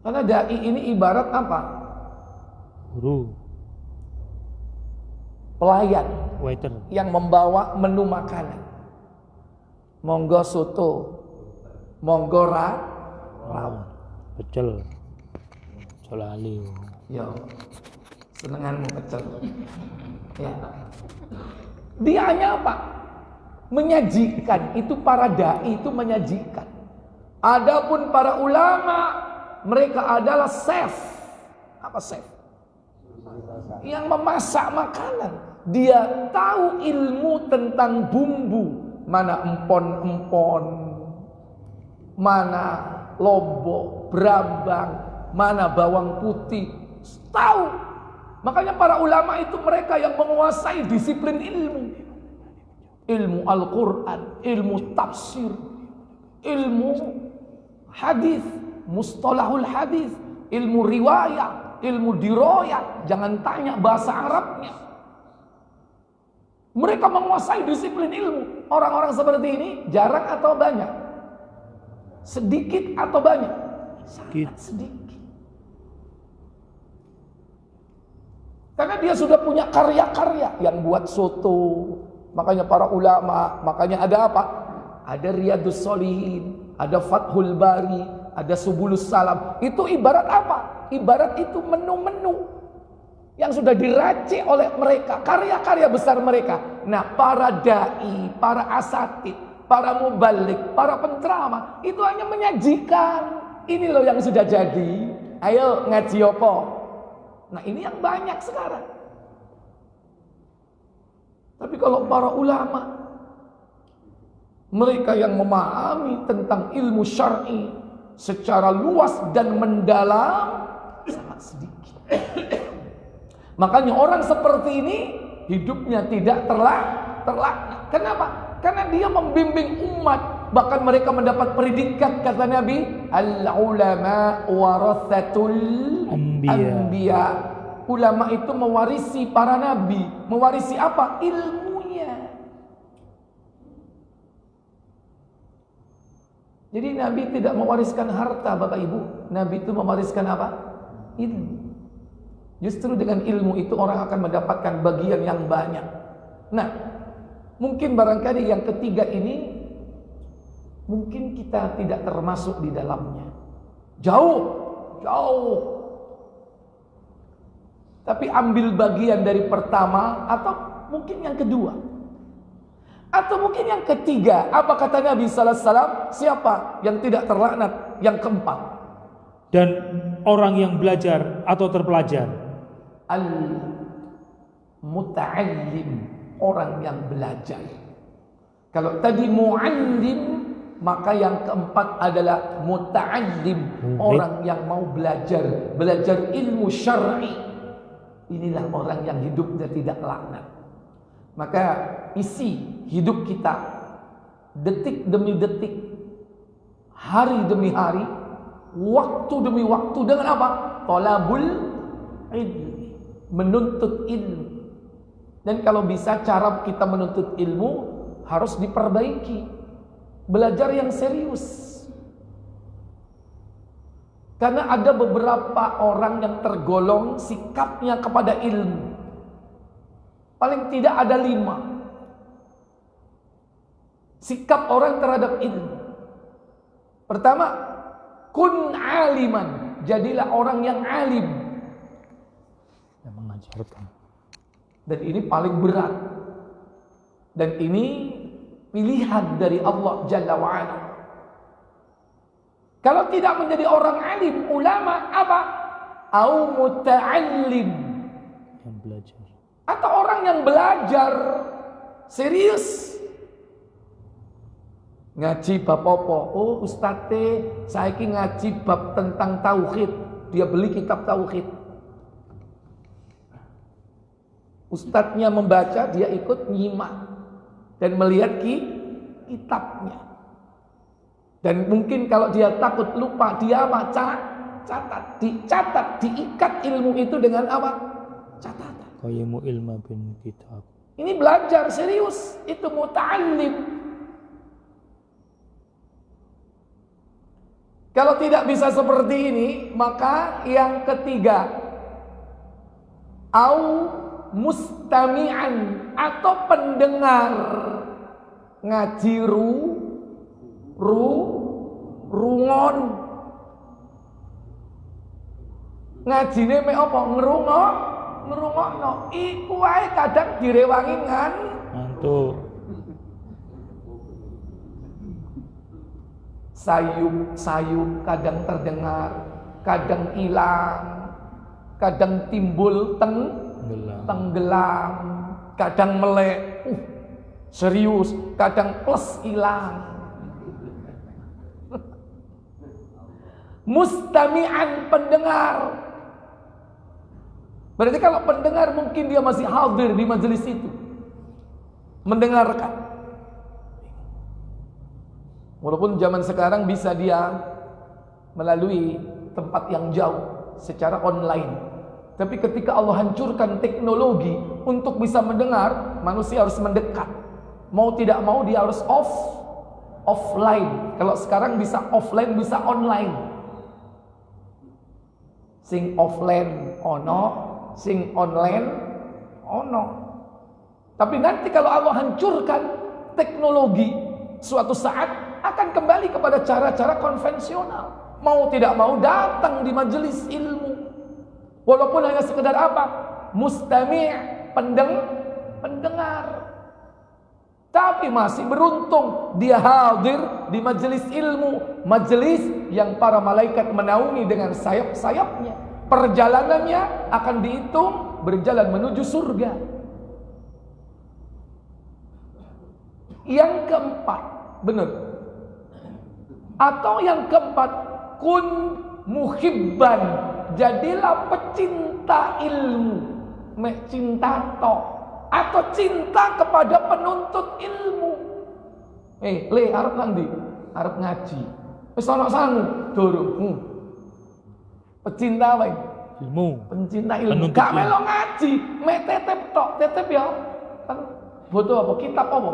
S2: Karena dai ini ibarat apa?
S3: Guru,
S2: pelayan
S3: waiter.
S2: yang membawa menu makanan. Monggo soto, monggo rawon.
S3: Pecel. Solali.
S2: Yo, senenganmu pecel. Ya. Dia hanya apa? Menyajikan. Itu para dai itu menyajikan. Adapun para ulama, mereka adalah chef. Apa chef? Yang memasak makanan. Dia tahu ilmu tentang bumbu. Mana empon-empon, mana lombok, brambang, mana bawang putih. Tahu. Makanya para ulama itu mereka yang menguasai disiplin ilmu. Ilmu Al-Quran, ilmu tafsir, ilmu hadis, mustalahul hadis, ilmu riwayat, ilmu diroyat. Jangan tanya bahasa Arabnya. Mereka menguasai disiplin ilmu. Orang-orang seperti ini jarang atau banyak? Sedikit atau banyak? Sangat sedikit. Karena dia sudah punya karya-karya yang buat soto. Makanya para ulama, makanya ada apa? Ada Riyadus Shalihin, ada Fathul Bari, ada Subulus Salam. Itu ibarat apa? Ibarat itu menu-menu yang sudah diracik oleh mereka, karya-karya besar mereka. Nah, para dai, para asatid, para mubalik, para penceramah itu hanya menyajikan. Ini loh yang sudah jadi. Ayo ngaji opo. Nah, ini yang banyak sekarang. Tapi kalau para ulama, mereka yang memahami tentang ilmu syar'i secara luas dan mendalam sangat sedikit. Makanya orang seperti ini hidupnya tidak terlaknat. Kenapa? Karena dia membimbing umat, bahkan mereka mendapat predikat kata Nabi, al-ulama warathatul anbiya. Ulama itu mewarisi para nabi. Mewarisi apa? Ilmunya. Jadi Nabi tidak mewariskan harta, Bapak Ibu. Nabi itu mewariskan apa? Ilmu. Justru dengan ilmu itu orang akan mendapatkan bagian yang banyak. Nah, mungkin barangkali yang ketiga ini mungkin kita tidak termasuk di dalamnya. Jauh. Tapi ambil bagian dari pertama atau mungkin yang kedua. Atau mungkin yang ketiga. Apa kata Nabi sallallahu alaihi wasallam? Siapa yang tidak terlaknat? Yang keempat.
S3: Dan orang yang belajar atau terpelajar.
S2: Al-muta'allim, orang yang belajar. Kalau tadi mu'allim, maka yang keempat adalah muta'allim, orang yang mau belajar ilmu syar'i. Inilah orang yang hidupnya tidak laknat. Maka isi hidup kita detik demi detik, hari demi hari, waktu demi waktu dengan apa? Thalabul ilmi, menuntut ilmu. Dan kalau bisa cara kita menuntut ilmu harus diperbaiki. Belajar yang serius. Karena ada beberapa orang yang tergolong sikapnya kepada ilmu. Paling tidak ada 5. Sikap orang terhadap ilmu. Pertama, kun aliman. Jadilah orang yang alim.
S3: Ajarkan.
S2: Dan ini paling berat. Dan ini pilihan dari Allah Jalla wa'ala. Kalau tidak menjadi orang alim, ulama, apa? Au muta'allim,
S3: Yang belajar.
S2: atau orang yang belajar serius. Ngaji bab apa? Oh ustadz saiki ngaji bab tentang tauhid. Dia beli kitab tauhid. Ustadznya membaca, dia ikut nyimak dan melihat kitabnya. Dan mungkin kalau dia takut lupa, dia baca, dicatat, diikat ilmu itu dengan apa? Catatan.
S3: Qayyimu ilma bin kitab.
S2: Ini belajar serius, itu muta'allim. Kalau tidak bisa seperti ini, maka yang ketiga, au mustami'an, atau pendengar ngaji rungon. Ngajine mek apa? Ngrungokno. Iku wae kadang direwangi
S3: Ngantuk.
S2: sayup kadang terdengar, kadang hilang, kadang timbul tenggelam, kadang melek, serius, kadang plus hilang. Mustami'an, pendengar. Berarti kalau pendengar mungkin dia masih hadir di majelis itu, mendengarkan. Walaupun zaman sekarang bisa dia melalui tempat yang jauh secara online. Tapi ketika Allah hancurkan teknologi untuk bisa mendengar, manusia harus mendekat. Mau tidak mau dia harus offline. Kalau sekarang bisa offline, bisa online. Sing offline ono, sing online ono. Tapi nanti kalau Allah hancurkan teknologi, suatu saat akan kembali kepada cara-cara konvensional. Mau tidak mau datang di majelis ilmu. Walaupun hanya sekedar apa? Mustami', pendengar. Tapi masih beruntung dia hadir di majelis ilmu, majelis yang para malaikat menaungi dengan sayap-sayapnya. Perjalanannya akan dihitung berjalan menuju surga. Yang keempat, benar. Atau yang keempat, kun muhibban, jadilah pecinta ilmu, cinta toh. Atau cinta kepada penuntut ilmu. Arep nanti, arep ngaji. Wis ana sangu, durung. Pecinta apa?
S3: Ilmu.
S2: Pencinta ilmu.
S3: Penuntut
S2: Gak
S3: ilmu.
S2: melo ngaji, mek tetep tok, tetep ya. Kan foto apa? Kitab apa?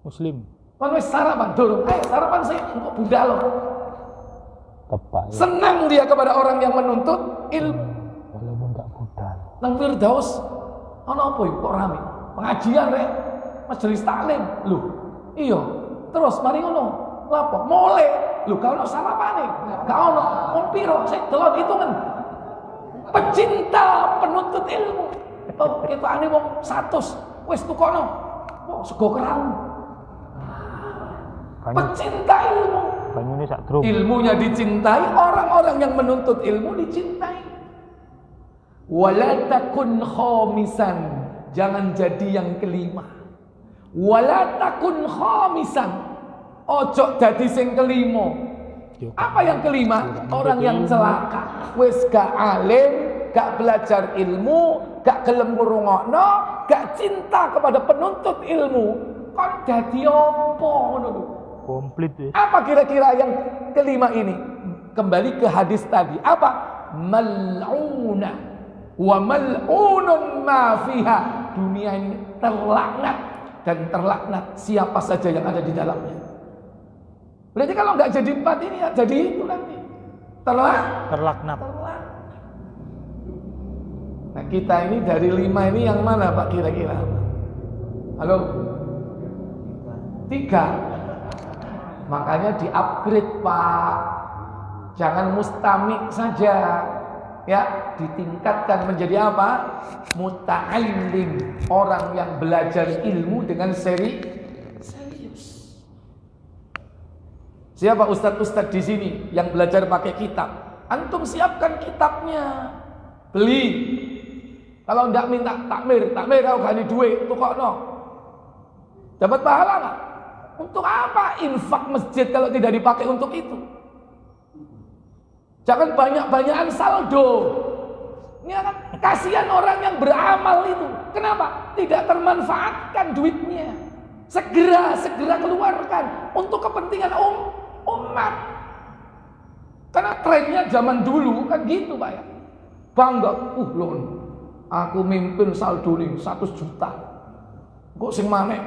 S3: Muslim.
S2: Kan wis sarapan, durung. Ayo sarapan sih, kok budal.
S3: Tepat.
S2: Senang dia kepada orang yang menuntut ilmu.
S3: Walaupun gak budal.
S2: Nang Firdaus ana apa kok rame? Pengajian rek, majelis taklim. Lho, iya. Terus mari ngono. Lapo? Mole. Lho, gak ono sarapane. Gak ono. Kon piro? Sik delok hitungan. Pecinta penuntut ilmu. Oh, ketokane wong 100. Wis tukono. Oh, sego kerang. Pecinta ilmu.
S3: Banyune sak drum.
S2: Ilmunya dicintai, orang-orang yang menuntut ilmu dicintai. Wala takun khamisan, jangan jadi yang kelima. Wala takun khamisan, ojo dadi sing kelima. Apa yang kelima? Orang yang celaka. Wis gak alim, gak belajar ilmu, gak gelem ngrungokno, gak cinta kepada penuntut ilmu. Kon dadi apa ngono lho?
S3: Komplit ya.
S2: Apa kira-kira yang kelima ini? Kembali ke hadis tadi. Apa? Mal'una wa mal'unun ma fiha. Dunia ini terlaknat, dan terlaknat siapa saja yang ada di dalamnya. Berarti kalau nggak jadi 4 ini ya jadi itu nanti.
S3: Terlaknat.
S2: Nah kita ini dari 5 ini yang mana Pak kira-kira? Halo? 3. Makanya di-upgrade Pak. Jangan mustamik saja. ya ditingkatkan menjadi apa? Muta'allim, orang yang belajar ilmu dengan serius. Siapa ustadz-ustadz di sini yang belajar pakai kitab? Antum siapkan kitabnya, beli. Kalau enggak minta takmir kau gani duit, tukokno. Dapat pahala enggak? Untuk apa infak masjid kalau tidak dipakai untuk itu? Jangan banyak-banyakan saldo. Ini kan kasihan orang yang beramal itu. Kenapa? Tidak termanfaatkan duitnya. Segera keluarkan untuk kepentingan umat. Karena trennya zaman dulu kan gitu, Pak ya. Bangga, lon, aku mimpin saldo nih 100 juta. Kok sing maneh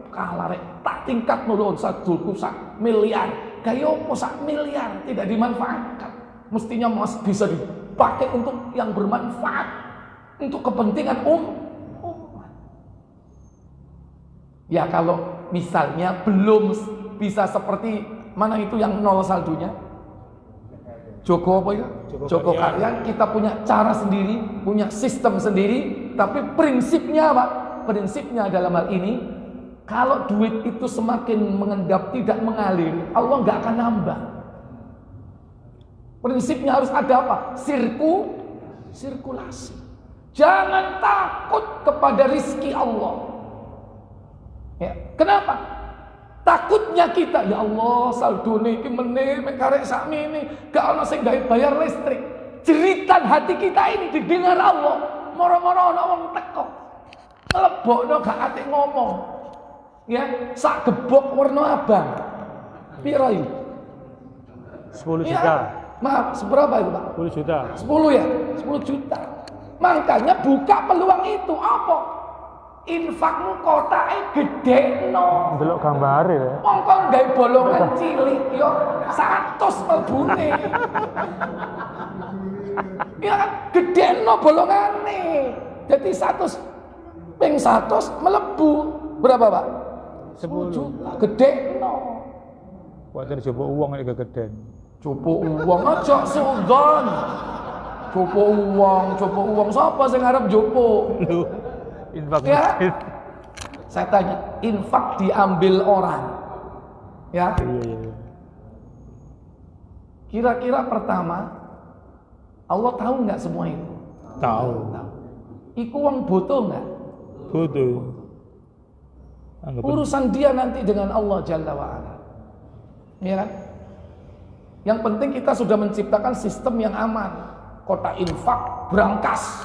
S2: kalah rek, tak tingkat nulun saldoku 1 miliar. Gaya opo 1 miliar tidak dimanfaatkan. Mestinya bisa dipakai untuk yang bermanfaat, untuk kepentingan umat. Ya kalau misalnya belum bisa seperti mana itu yang nol saldonya, Joko apa ya? Joko Karyan. Kita punya cara sendiri, punya sistem sendiri, tapi prinsipnya apa? Prinsipnya dalam hal ini, kalau duit itu semakin mengendap tidak mengalir, Allah nggak akan nambah. Prinsipnya harus ada apa? Sirkulasi. Jangan takut kepada rizki Allah. Ya, kenapa? Takutnya kita, ya Allah, saldo niki meneh karek sakmene, gak ono sing gawe bayar listrik. Jeritan hati kita ini didengar Allah. Moro-moro ana wong teko. Lebokno gak ate ngomong. Ya, sak gebok warna abang. Piro iki?
S3: 10
S2: Ya,
S3: juta.
S2: maaf, seberapa itu Pak?
S3: 10 juta.
S2: 10 ya? 10 juta. Makanya buka peluang itu. Apa? Infakmu kotake gede no.
S3: Delok gambare ya.
S2: Wong kon gawe bolongan cilik yo 100 mlebune. Ya kan gede no bolongane. Jadi 100 ping 100 mlebu. Berapa, Pak? 10 juta. Gede no.
S3: Wajar coba uang iki gegeden.
S2: Coba uang aja suudon. Coba uang siapa sing ngarep jopo?
S3: Infak
S2: Ya.
S3: masjid.
S2: Saya tanya, infak diambil orang. Ya.
S3: Iya.
S2: Kira-kira pertama Allah tahu nggak semua itu?
S3: Tahu.
S2: Iku uang butuh nggak?
S3: Betul.
S2: Urusan dia nanti dengan Allah Jalla wa'ala. Ya kan? Yang penting kita sudah menciptakan sistem yang aman. Kota infak berangkas.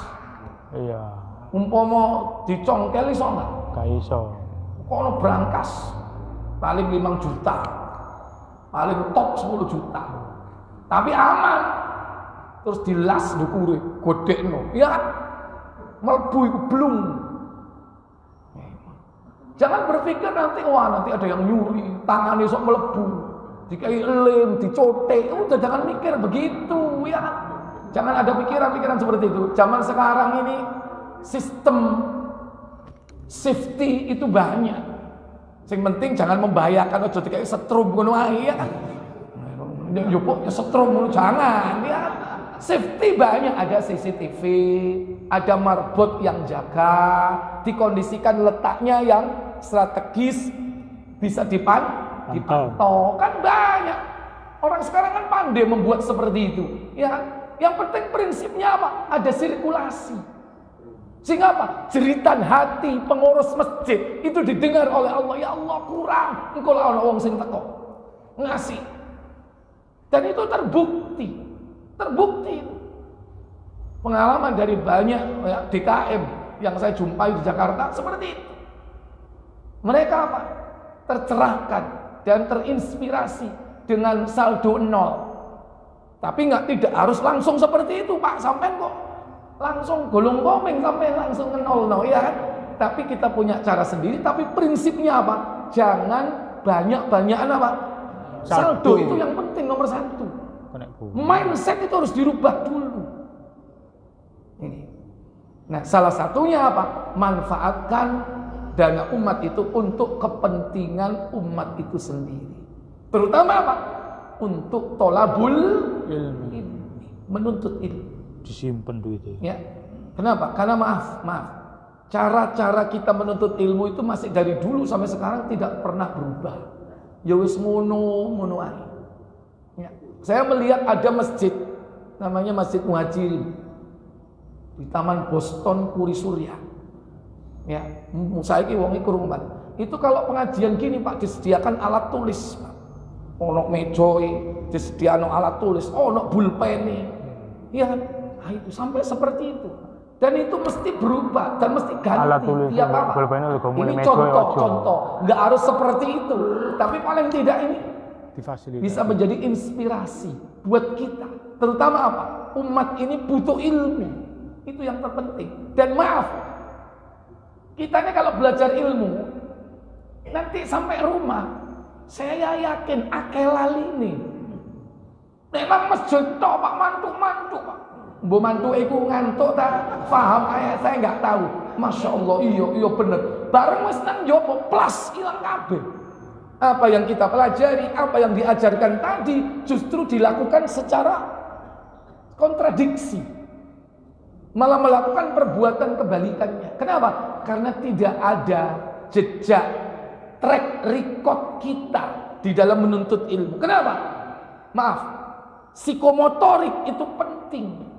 S3: Iya.
S2: Umpama dicongkel iso nggak?
S3: Gak iso.
S2: Kono berangkas. Paling 5 juta. Paling top 10 juta. Tapi aman. Terus dilas dukure, godekno. Ya kan? Mlebu iku blung. Jangan berpikir nanti nanti ada yang nyuri, tangannya sok melebu, dikai lem, dicotek. Udah jangan mikir begitu ya. Jangan ada pikiran-pikiran seperti itu. Zaman sekarang ini sistem safety itu banyak. Yang penting jangan membahayakan, aja dikai setrum ngono ae ya. Nyupuk setrum ngono jangan ya. Safety banyak, ada CCTV, ada marbot yang jaga, dikondisikan letaknya yang strategis, bisa dipantau. Kan banyak. Orang sekarang kan pandai membuat seperti itu. Ya, yang penting prinsipnya apa? Ada sirkulasi. Sehingga apa? Jeritan hati pengurus masjid itu didengar oleh Allah. Ya Allah kurang, engkau lah orang sing teko ngasih. Dan itu terbukti. Pengalaman dari banyak DKM yang saya jumpai di Jakarta seperti itu. Mereka apa? Tercerahkan dan terinspirasi dengan saldo 0. Tapi tidak harus langsung seperti itu, Pak. Sampai kok langsung golong komeng sampai langsung ke 0 ya kan? Tapi kita punya cara sendiri. Tapi prinsipnya apa? Jangan banyak-banyakan apa? Saldo itu yang penting nomor 1. Mindset itu harus dirubah dulu. Ini. Nah, salah satunya apa? Manfaatkan dana umat itu untuk kepentingan umat itu sendiri. Terutama apa? Untuk tolabul ilmi, menuntut ilmu.
S3: disimpan duitnya.
S2: Ya. Kenapa? Karena maaf. Cara-cara kita menuntut ilmu itu masih dari dulu sampai sekarang tidak pernah berubah. Ya wis ngono ae. Ya. Saya melihat ada masjid namanya Masjid Muhajirin di Taman Boston Puri Surya. Ya, saiki wong iku rumah. Itu kalau pengajian gini Pak disediakan alat tulis, Pak. Ono mejoe, disediakan alat tulis, ono pulpene. Ya, nah itu sampai seperti itu. Dan itu mesti berubah dan mesti ganti
S3: Alat tulis
S2: tiap apa. Ini contoh, nggak harus seperti itu. Tapi paling tidak ini bisa menjadi inspirasi buat kita. Terutama apa? Umat ini butuh ilmu. Itu yang terpenting. Dan maaf, kita ini kalau belajar ilmu, nanti sampai rumah, saya yakin akeh lali ini. Memang masjid tok Pak, mantuk Pak. Mbok mantu iku ngantuk ta? Paham ayat saya nggak tahu. Masya Allah, iya bener. Bareng wis nang jopo plus hilang kabeh. Apa yang kita pelajari, apa yang diajarkan tadi justru dilakukan secara kontradiksi. Malah melakukan perbuatan kebalikannya. Kenapa? Karena tidak ada jejak track record kita di dalam menuntut ilmu. Kenapa? Maaf, psikomotorik itu penting.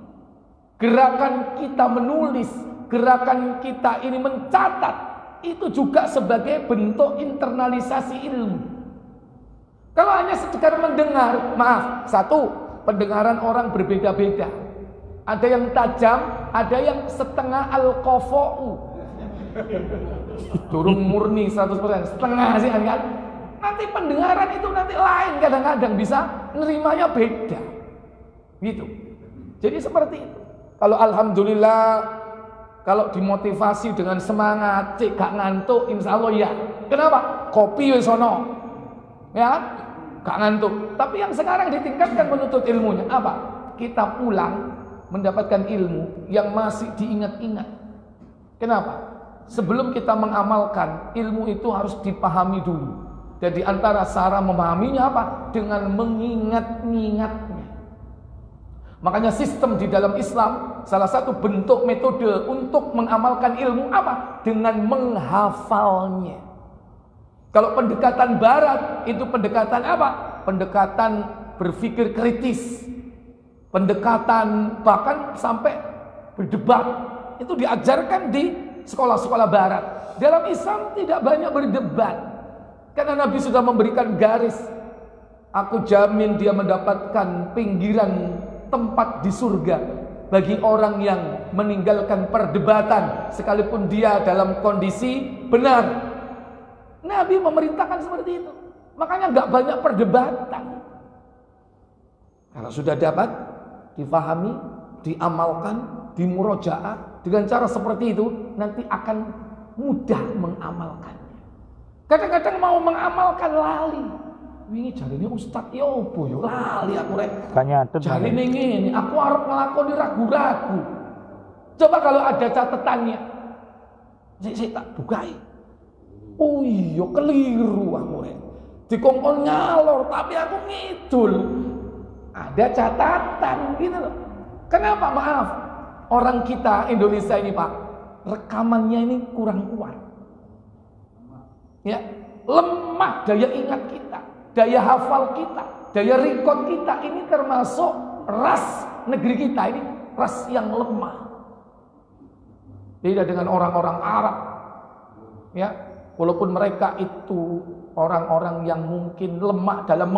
S2: Gerakan kita menulis, gerakan kita ini mencatat, itu juga sebagai bentuk internalisasi ilmu. Kalau hanya sekedar mendengar, maaf, satu, pendengaran orang berbeda-beda. Ada yang tajam, ada yang setengah al-qafa'u. Durung murni 100%, setengah sih kan. Nanti pendengaran itu nanti lain, kadang-kadang bisa nerimanya beda. Gitu. Jadi seperti itu. Kalau alhamdulillah, kalau dimotivasi dengan semangat, cek gak ngantuk, insya Allah ya. Kenapa? Kopi wis ono. Ya kan? Gak ngantuk. Tapi yang sekarang ditingkatkan menuntut ilmunya apa? Kita pulang mendapatkan ilmu yang masih diingat-ingat. Kenapa? Sebelum kita mengamalkan, ilmu itu harus dipahami dulu. Dan di antara cara memahaminya apa? Dengan mengingat-ingatnya. Makanya sistem di dalam Islam, salah satu bentuk metode untuk mengamalkan ilmu apa? Dengan menghafalnya. Kalau pendekatan barat, itu pendekatan apa? Pendekatan berpikir kritis. Pendekatan bahkan sampai berdebat. Itu diajarkan di sekolah-sekolah barat. Dalam Islam tidak banyak berdebat. Karena Nabi sudah memberikan garis. Aku jamin dia mendapatkan pinggiran tempat di surga bagi orang yang meninggalkan perdebatan sekalipun dia dalam kondisi benar. Nabi memerintahkan seperti itu. Makanya nggak banyak perdebatan. Kalau sudah dapat difahami, diamalkan, dimurojaah dengan cara seperti itu, nanti akan mudah mengamalkannya. Kadang-kadang mau mengamalkan lali. Wingi jarine ustaz ya opo yo lali aku rek. Jarine ngene, aku arep nglakoni ragu-ragu. Coba kalau ada catatannya. Sik tak bukai. Oh iya keliru aku rek. Dikongkon ngalor tapi aku ngidul. Ada catatan gitu loh. Kenapa? Maaf. Orang kita Indonesia ini Pak, rekamannya ini kurang kuat. Ya, lemah daya ingat kita. Daya hafal kita, daya record kita ini termasuk ras negeri kita ini ras yang lemah. Beda dengan orang-orang Arab. Ya, walaupun mereka itu orang-orang yang mungkin lemah dalam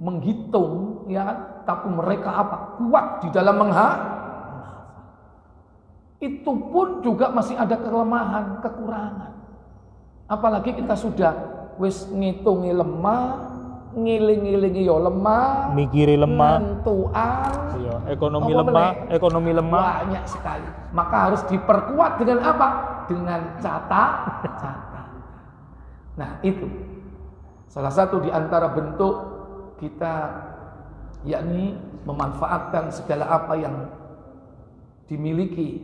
S2: menghitung, ya kan? Tapi mereka apa? Kuat di dalam itu pun juga masih ada kelemahan, kekurangan. Apalagi kita sudah wis ngitungi lemah, ngiling-ngilingi yo lemah,
S3: mikiri lemah,
S2: ngantuan,
S3: iya, ekonomi lemah,
S2: banyak sekali. Maka harus diperkuat dengan apa? Dengan catatan. Nah, itu salah satu di antara bentuk kita, yakni memanfaatkan segala apa yang dimiliki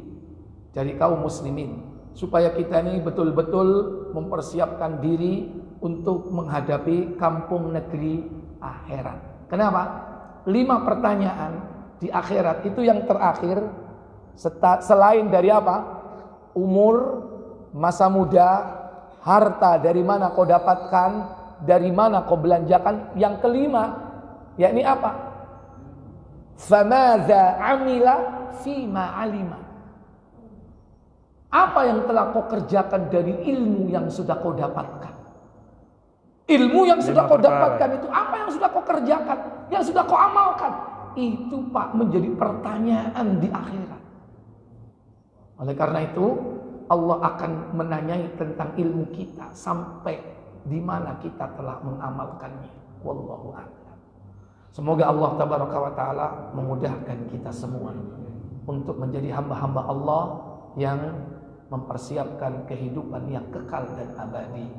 S2: dari kaum muslimin supaya kita ini betul-betul mempersiapkan diri untuk menghadapi kampung negeri akhirat. Kenapa? 5 pertanyaan di akhirat itu yang terakhir selain dari apa? Umur, masa muda, harta dari mana kau dapatkan, dari mana kau belanjakan. Yang kelima, yakni apa? Famadza amila fima alima. Apa yang telah kau kerjakan dari ilmu yang sudah kau dapatkan? Ilmu yang sudah kau dapatkan itu apa yang sudah kau kerjakan, yang sudah kau amalkan? Itu Pak menjadi pertanyaan di akhirat. Oleh karena itu Allah akan menanyai tentang ilmu kita sampai di mana kita telah mengamalkannya. Wallahu a'lam. Semoga Allah tabaraka wa taala memudahkan kita semua untuk menjadi hamba-hamba Allah yang mempersiapkan kehidupan yang kekal dan abadi,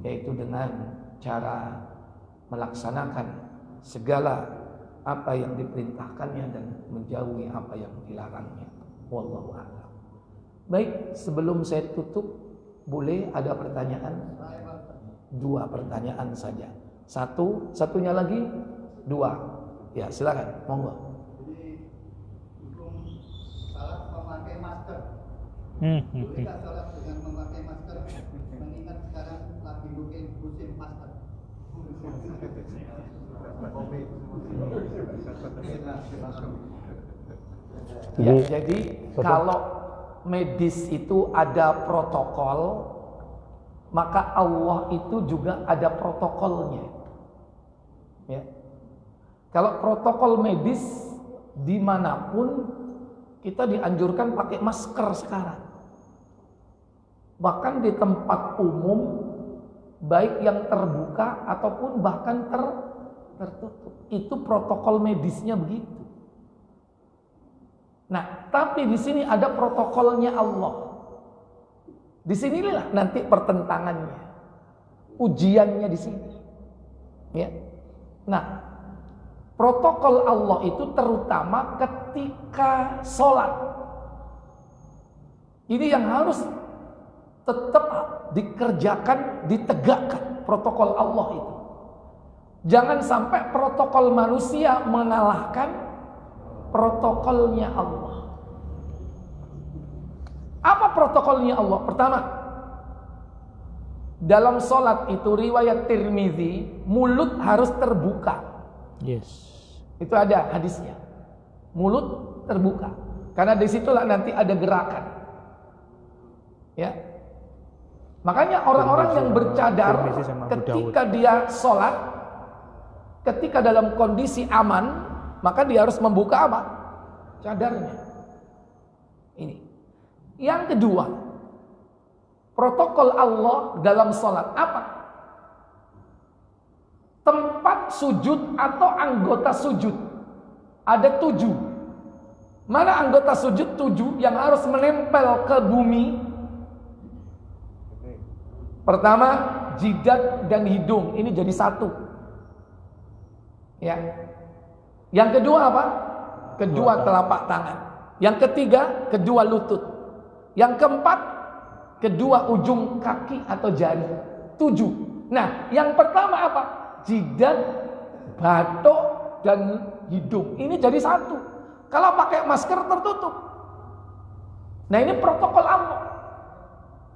S2: yaitu dengan cara melaksanakan segala apa yang diperintahkannya dan menjauhi apa yang dilarangnya. Wallahu a'lam. Baik, sebelum saya tutup, boleh ada pertanyaan? 2 pertanyaan saja. Satunya lagi 2. Ya, silakan. Monggo.
S4: Jadi hukum salat memakai masker. Bolehkah salat dengan memakai masker? Mengingat sekarang lagi musim masker.
S2: Ya, jadi kalau medis itu ada protokol, maka Allah itu juga ada protokolnya. Ya. Kalau protokol medis dimanapun kita dianjurkan pakai masker sekarang. Bahkan di tempat umum, baik yang terbuka ataupun bahkan tertutup, itu protokol medisnya begitu. Nah, tapi di sini ada protokolnya Allah. Di sinilah nanti pertentangannya, ujiannya di sini. Ya. Nah, protokol Allah itu terutama ketika sholat. Ini yang harus tetap dikerjakan, ditegakkan protokol Allah itu. Jangan sampai protokol manusia mengalahkan protokolnya Allah. Apa protokolnya Allah? Pertama, dalam sholat itu riwayat Tirmizi, mulut harus terbuka.
S3: Yes.
S2: Itu ada hadisnya. Mulut terbuka. Karena disitulah nanti ada gerakan. Ya. Makanya orang-orang yang bercadar ketika dia sholat, ketika dalam kondisi aman, maka dia harus membuka apa? Cadarnya. Ini. Yang kedua, protokol Allah dalam sholat apa? Tempat sujud atau anggota sujud. Ada 7. Mana anggota sujud 7 yang harus menempel ke bumi? Pertama, jidat dan hidung. Ini jadi 1. Ya. Yang kedua apa? Kedua telapak tangan. Yang ketiga, kedua lutut. Yang keempat, kedua ujung kaki atau jari. 7. Nah, yang pertama apa? Jidat, batuk, dan hidung. Ini jadi 1. Kalau pakai masker tertutup. Nah, ini protokol Allah.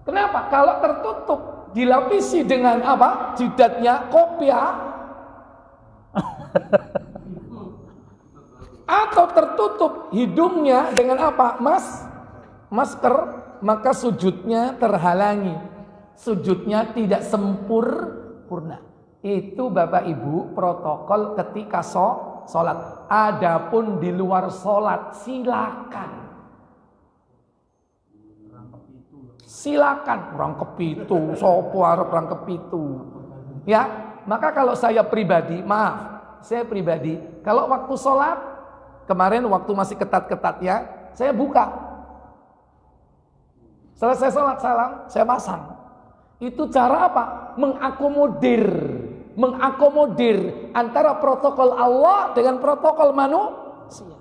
S2: Kenapa? Kalau tertutup, dilapisi dengan apa? Jidatnya, kopiah. Atau tertutup hidungnya dengan apa? Masker, maka sujudnya terhalangi. Sujudnya tidak sempurna. Itu Bapak Ibu protokol ketika sholat. Adapun di luar sholat silakan rangkep itu, sopo arep rangkep itu. Ya, maka kalau saya pribadi, kalau waktu sholat kemarin waktu masih ketat-ketatnya, saya buka. Selesai sholat salam, saya pasang. Itu cara apa? Mengakomodir antara protokol Allah dengan protokol manusia.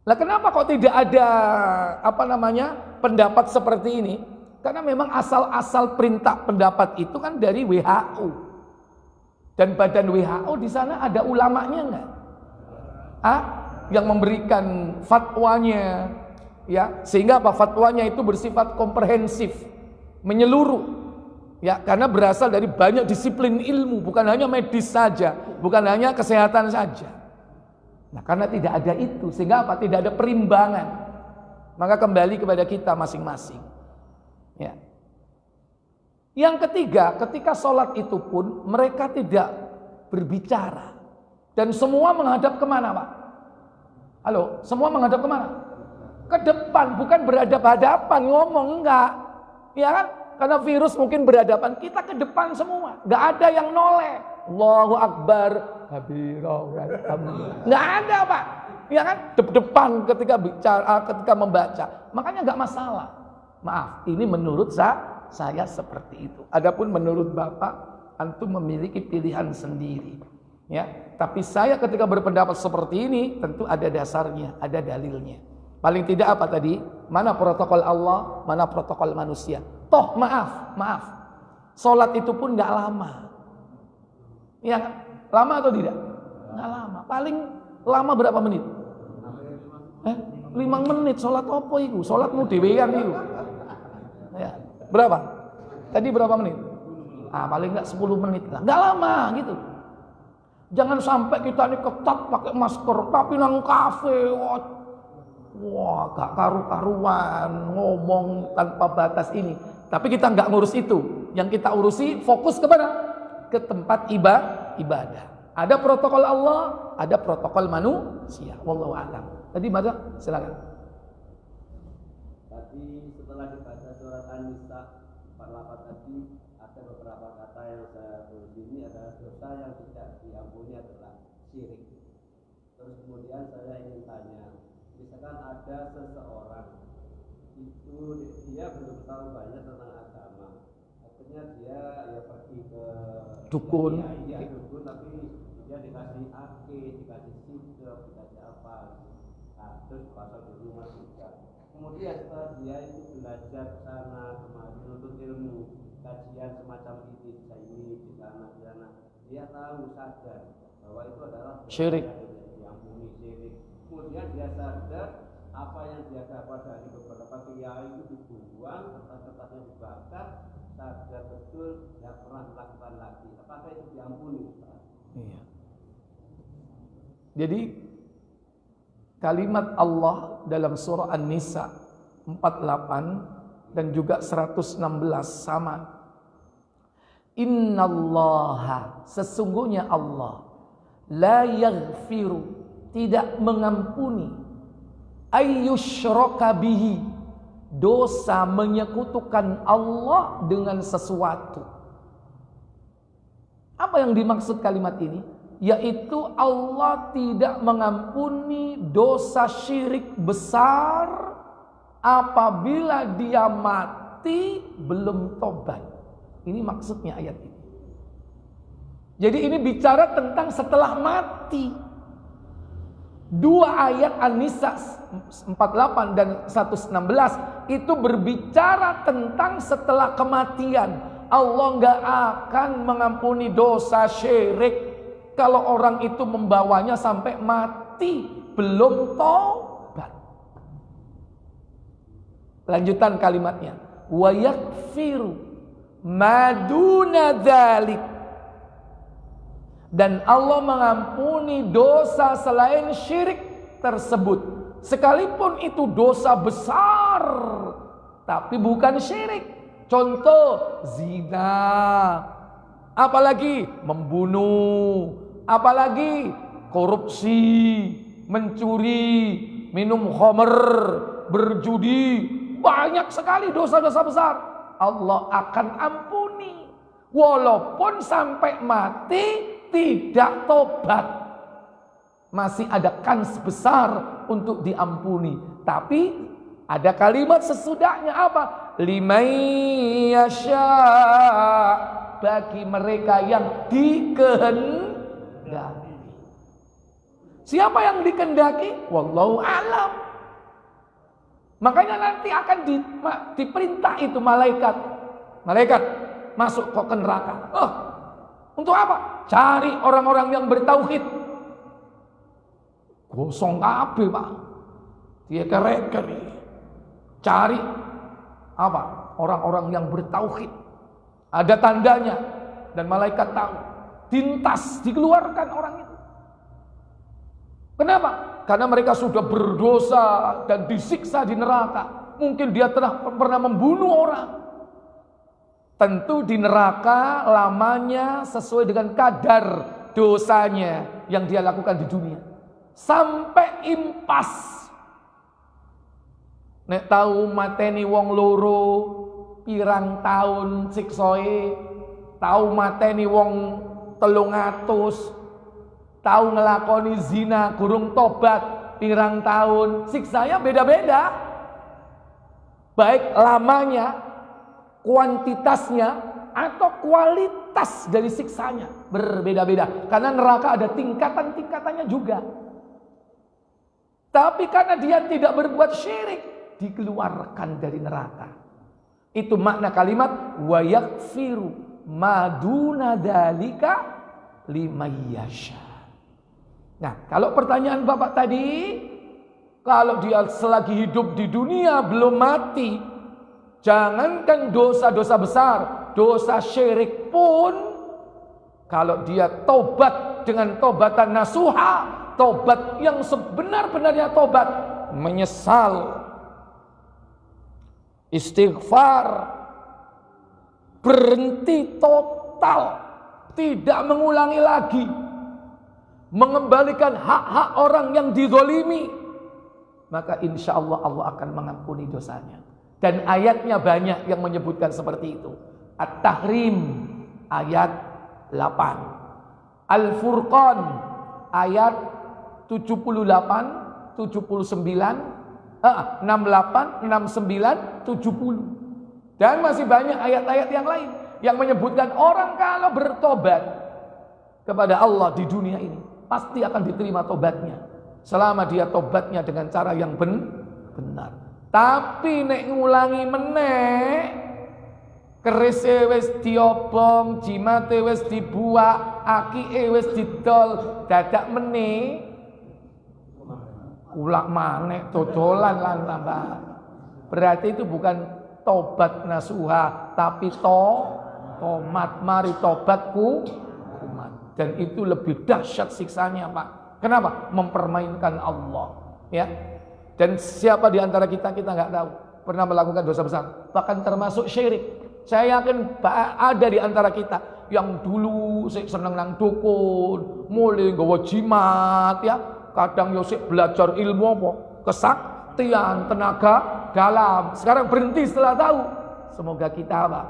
S2: Lah kenapa kok tidak ada pendapat seperti ini? Karena memang asal-asal perintah pendapat itu kan dari WHO. Dan badan WHO di sana ada ulamanya enggak? Yang memberikan fatwanya, ya, sehingga apa? Fatwanya itu bersifat komprehensif, menyeluruh. Ya, karena berasal dari banyak disiplin ilmu, bukan hanya medis saja, bukan hanya kesehatan saja. Nah, karena tidak ada itu, sehingga apa? Tidak ada perimbangan. Maka kembali kepada kita masing-masing. Ya. Yang ketiga, ketika sholat itu pun mereka tidak berbicara. Dan semua menghadap kemana, Pak? Halo, semua menghadap kemana? Ke depan, bukan berhadapan-hadapan, ngomong, enggak. Ya kan? Karena virus mungkin berhadapan, kita ke depan semua. Enggak ada yang noleh. Allahu Akbar. Enggak ada, Pak. Ya kan? Depan ketika bicara, ketika membaca. Makanya enggak masalah. Maaf, ini menurut saya seperti itu. Adapun menurut Bapak, antum memiliki pilihan sendiri. Ya, tapi saya ketika berpendapat seperti ini tentu ada dasarnya, ada dalilnya. Paling tidak apa tadi? Mana protokol Allah, mana protokol manusia. Toh maaf. Salat itu pun nggak lama. Ya, lama atau tidak? Nggak lama. Paling lama berapa menit? 5 menit. Salat apa itu? Salatmu dhewean itu. Ya, berapa? Tadi berapa menit? Paling nggak 10 menit lah. Nggak lama gitu. Jangan sampai kita ini ketat pakai masker, tapi nang kafe, wah gak karu-karuan ngomong tanpa batas ini. Tapi kita nggak ngurus itu. Yang kita urusi fokus kepada ke tempat ibadah. Ada protokol Allah, ada protokol manusia. Wallahu a'lam. Tadi Mas, silakan.
S5: Tadi setelah dibaca surat An-Nisa 48 tadi ada beberapa kata yang saya tulis ini adalah dosa yang tidak diampuni adalah syirik. Terus kemudian saya ingin tanya, misalkan ada seseorang itu dia belum tahu banyak tentang agama, akhirnya dia ya pergi ke
S2: dukun,
S5: dukun, tapi dia dikasih akid, dikasih sikap, dikasih apa, terus pasal di rumah juga. Kemudian setelah dia itu belajar sana kemari menuntut ilmu, kajian semacam ini di sana, dia tahu sadar bahwa itu adalah
S2: syirik.
S5: Diampuni syirik. Kemudian dia sadar apa yang dia dapat dari beberapa kiai itu dibuang, kertas-kertasnya dibakar, sadar betul tidak pernah melakukan lagi. Apakah itu diampuni?
S2: Iya. Jadi kalimat Allah dalam surah An-Nisa 48 dan juga 116 sama. Innallaha, sesungguhnya Allah, la yaghfiru, tidak mengampuni, ayyusyraka bihi, dosa menyekutukan Allah dengan sesuatu. Apa yang dimaksud kalimat ini? Yaitu Allah tidak mengampuni dosa syirik besar apabila dia mati belum tobat. Ini maksudnya ayat ini. Jadi ini bicara tentang setelah mati. Dua ayat An-Nisa 48 dan 116 itu berbicara tentang setelah kematian. Allah nggak akan mengampuni dosa syirik kalau orang itu membawanya sampai mati belum taubat. Lanjutan kalimatnya, wa yakfiru maduna dzalik, dan Allah mengampuni dosa selain syirik tersebut, sekalipun itu dosa besar tapi bukan syirik. Contoh zina, apalagi membunuh, apalagi korupsi, mencuri, minum khamr, berjudi, banyak sekali dosa-dosa besar. Allah akan ampuni walaupun sampai mati tidak tobat. Masih ada kans besar untuk diampuni. Tapi ada kalimat sesudahnya apa? Liman yasha, bagi mereka yang dikehendaki. Siapa yang dikehendaki? Wallahu a'lam. Makanya nanti akan diperintah itu malaikat masuk kok ke neraka. Untuk apa? Cari orang-orang yang bertauhid. Gosong kabeh, Pak. Dia kere-kere. Cari apa? Orang-orang yang bertauhid. Ada tandanya dan malaikat tahu. Dintas, dikeluarkan orang itu. Kenapa? Karena mereka sudah berdosa dan disiksa di neraka. Mungkin dia pernah membunuh orang. Tentu di neraka lamanya sesuai dengan kadar dosanya yang dia lakukan di dunia. Sampai impas. Nek tahu mateni wong loro pirang tahun siksoe, tahu mateni wong 300, tahu ngelakoni zina gurung tobat pirang tahun, siksanya beda-beda. Baik lamanya, kuantitasnya, atau kualitas dari siksanya berbeda-beda. Karena neraka ada tingkatan-tingkatannya juga. Tapi karena dia tidak berbuat syirik, dikeluarkan dari neraka. Itu makna kalimat wa yaghfiru ma duna dzalika liman yasha. Nah, kalau pertanyaan Bapak tadi, kalau dia selagi hidup di dunia belum mati, jangankan dosa-dosa besar, dosa syirik pun, kalau dia tobat dengan tobatan nasuha, tobat yang sebenar-benarnya tobat, menyesal, istighfar, berhenti total, tidak mengulangi lagi, mengembalikan hak-hak orang yang dizolimi, maka insya Allah Allah akan mengampuni dosanya. Dan ayatnya banyak yang menyebutkan seperti itu. At-Tahrim ayat 8, Al-Furqan ayat 78, 69, 68, 69, 70. Dan masih banyak ayat-ayat yang lain yang menyebutkan orang kalau bertobat kepada Allah di dunia ini pasti akan diterima tobatnya, selama dia tobatnya dengan cara yang benar. Tapi nek ngulangi meneh, kerise wis diobong, jimate wis dibuak, akike wis didol, dadak meneh ulak maneh dodolan lan tambah. Berarti itu bukan tobat nasuha, tapi tomat. Mari tobatku umat. Dan itu lebih dahsyat siksanya, Pak. Kenapa? Mempermainkan Allah, ya. Dan siapa di antara kita nggak tahu pernah melakukan dosa besar, bahkan termasuk syirik. Saya yakin ada di antara kita yang dulu seneng nang dukun, mulai nggawa jimat, ya. Kadang yo sik belajar ilmu apa? Kesaktian, tenaga dalam. Sekarang berhenti setelah tahu. Semoga kita apa?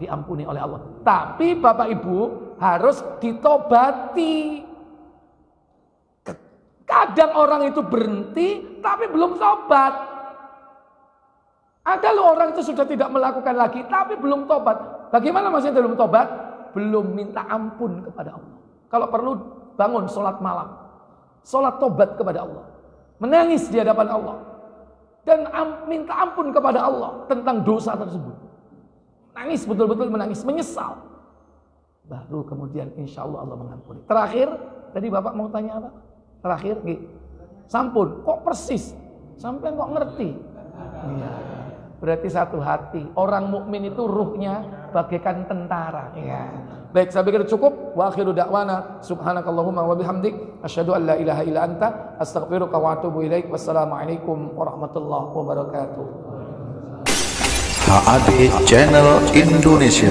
S2: Diampuni oleh Allah. Tapi Bapak Ibu harus ditobati. Kadang orang itu berhenti tapi belum tobat. Ada loh orang itu sudah tidak melakukan lagi tapi belum tobat. Bagaimana maksudnya belum tobat? Belum minta ampun kepada Allah. Kalau perlu bangun sholat malam, sholat tobat kepada Allah, menangis di hadapan Allah, dan minta ampun kepada Allah tentang dosa tersebut. Nangis, betul-betul menangis, menyesal. Baru kemudian insya Allah Allah mengampuni. Terakhir, tadi Bapak mau tanya apa? Terakhir, sampun, kok persis? Sampai kok ngerti? Iya. Berarti satu hati. Orang mukmin itu ruhnya bagaikan tentara. Ya. Baik, saya pikir cukup. Wa akhiru da'wana subhanakallahumma wa bihamdik asyhadu an la ilaha illa anta astaghfiruka wa atubu ilaik. Wassalamualaikum warahmatullahi wabarakatuh.
S1: HAD Channel Indonesia.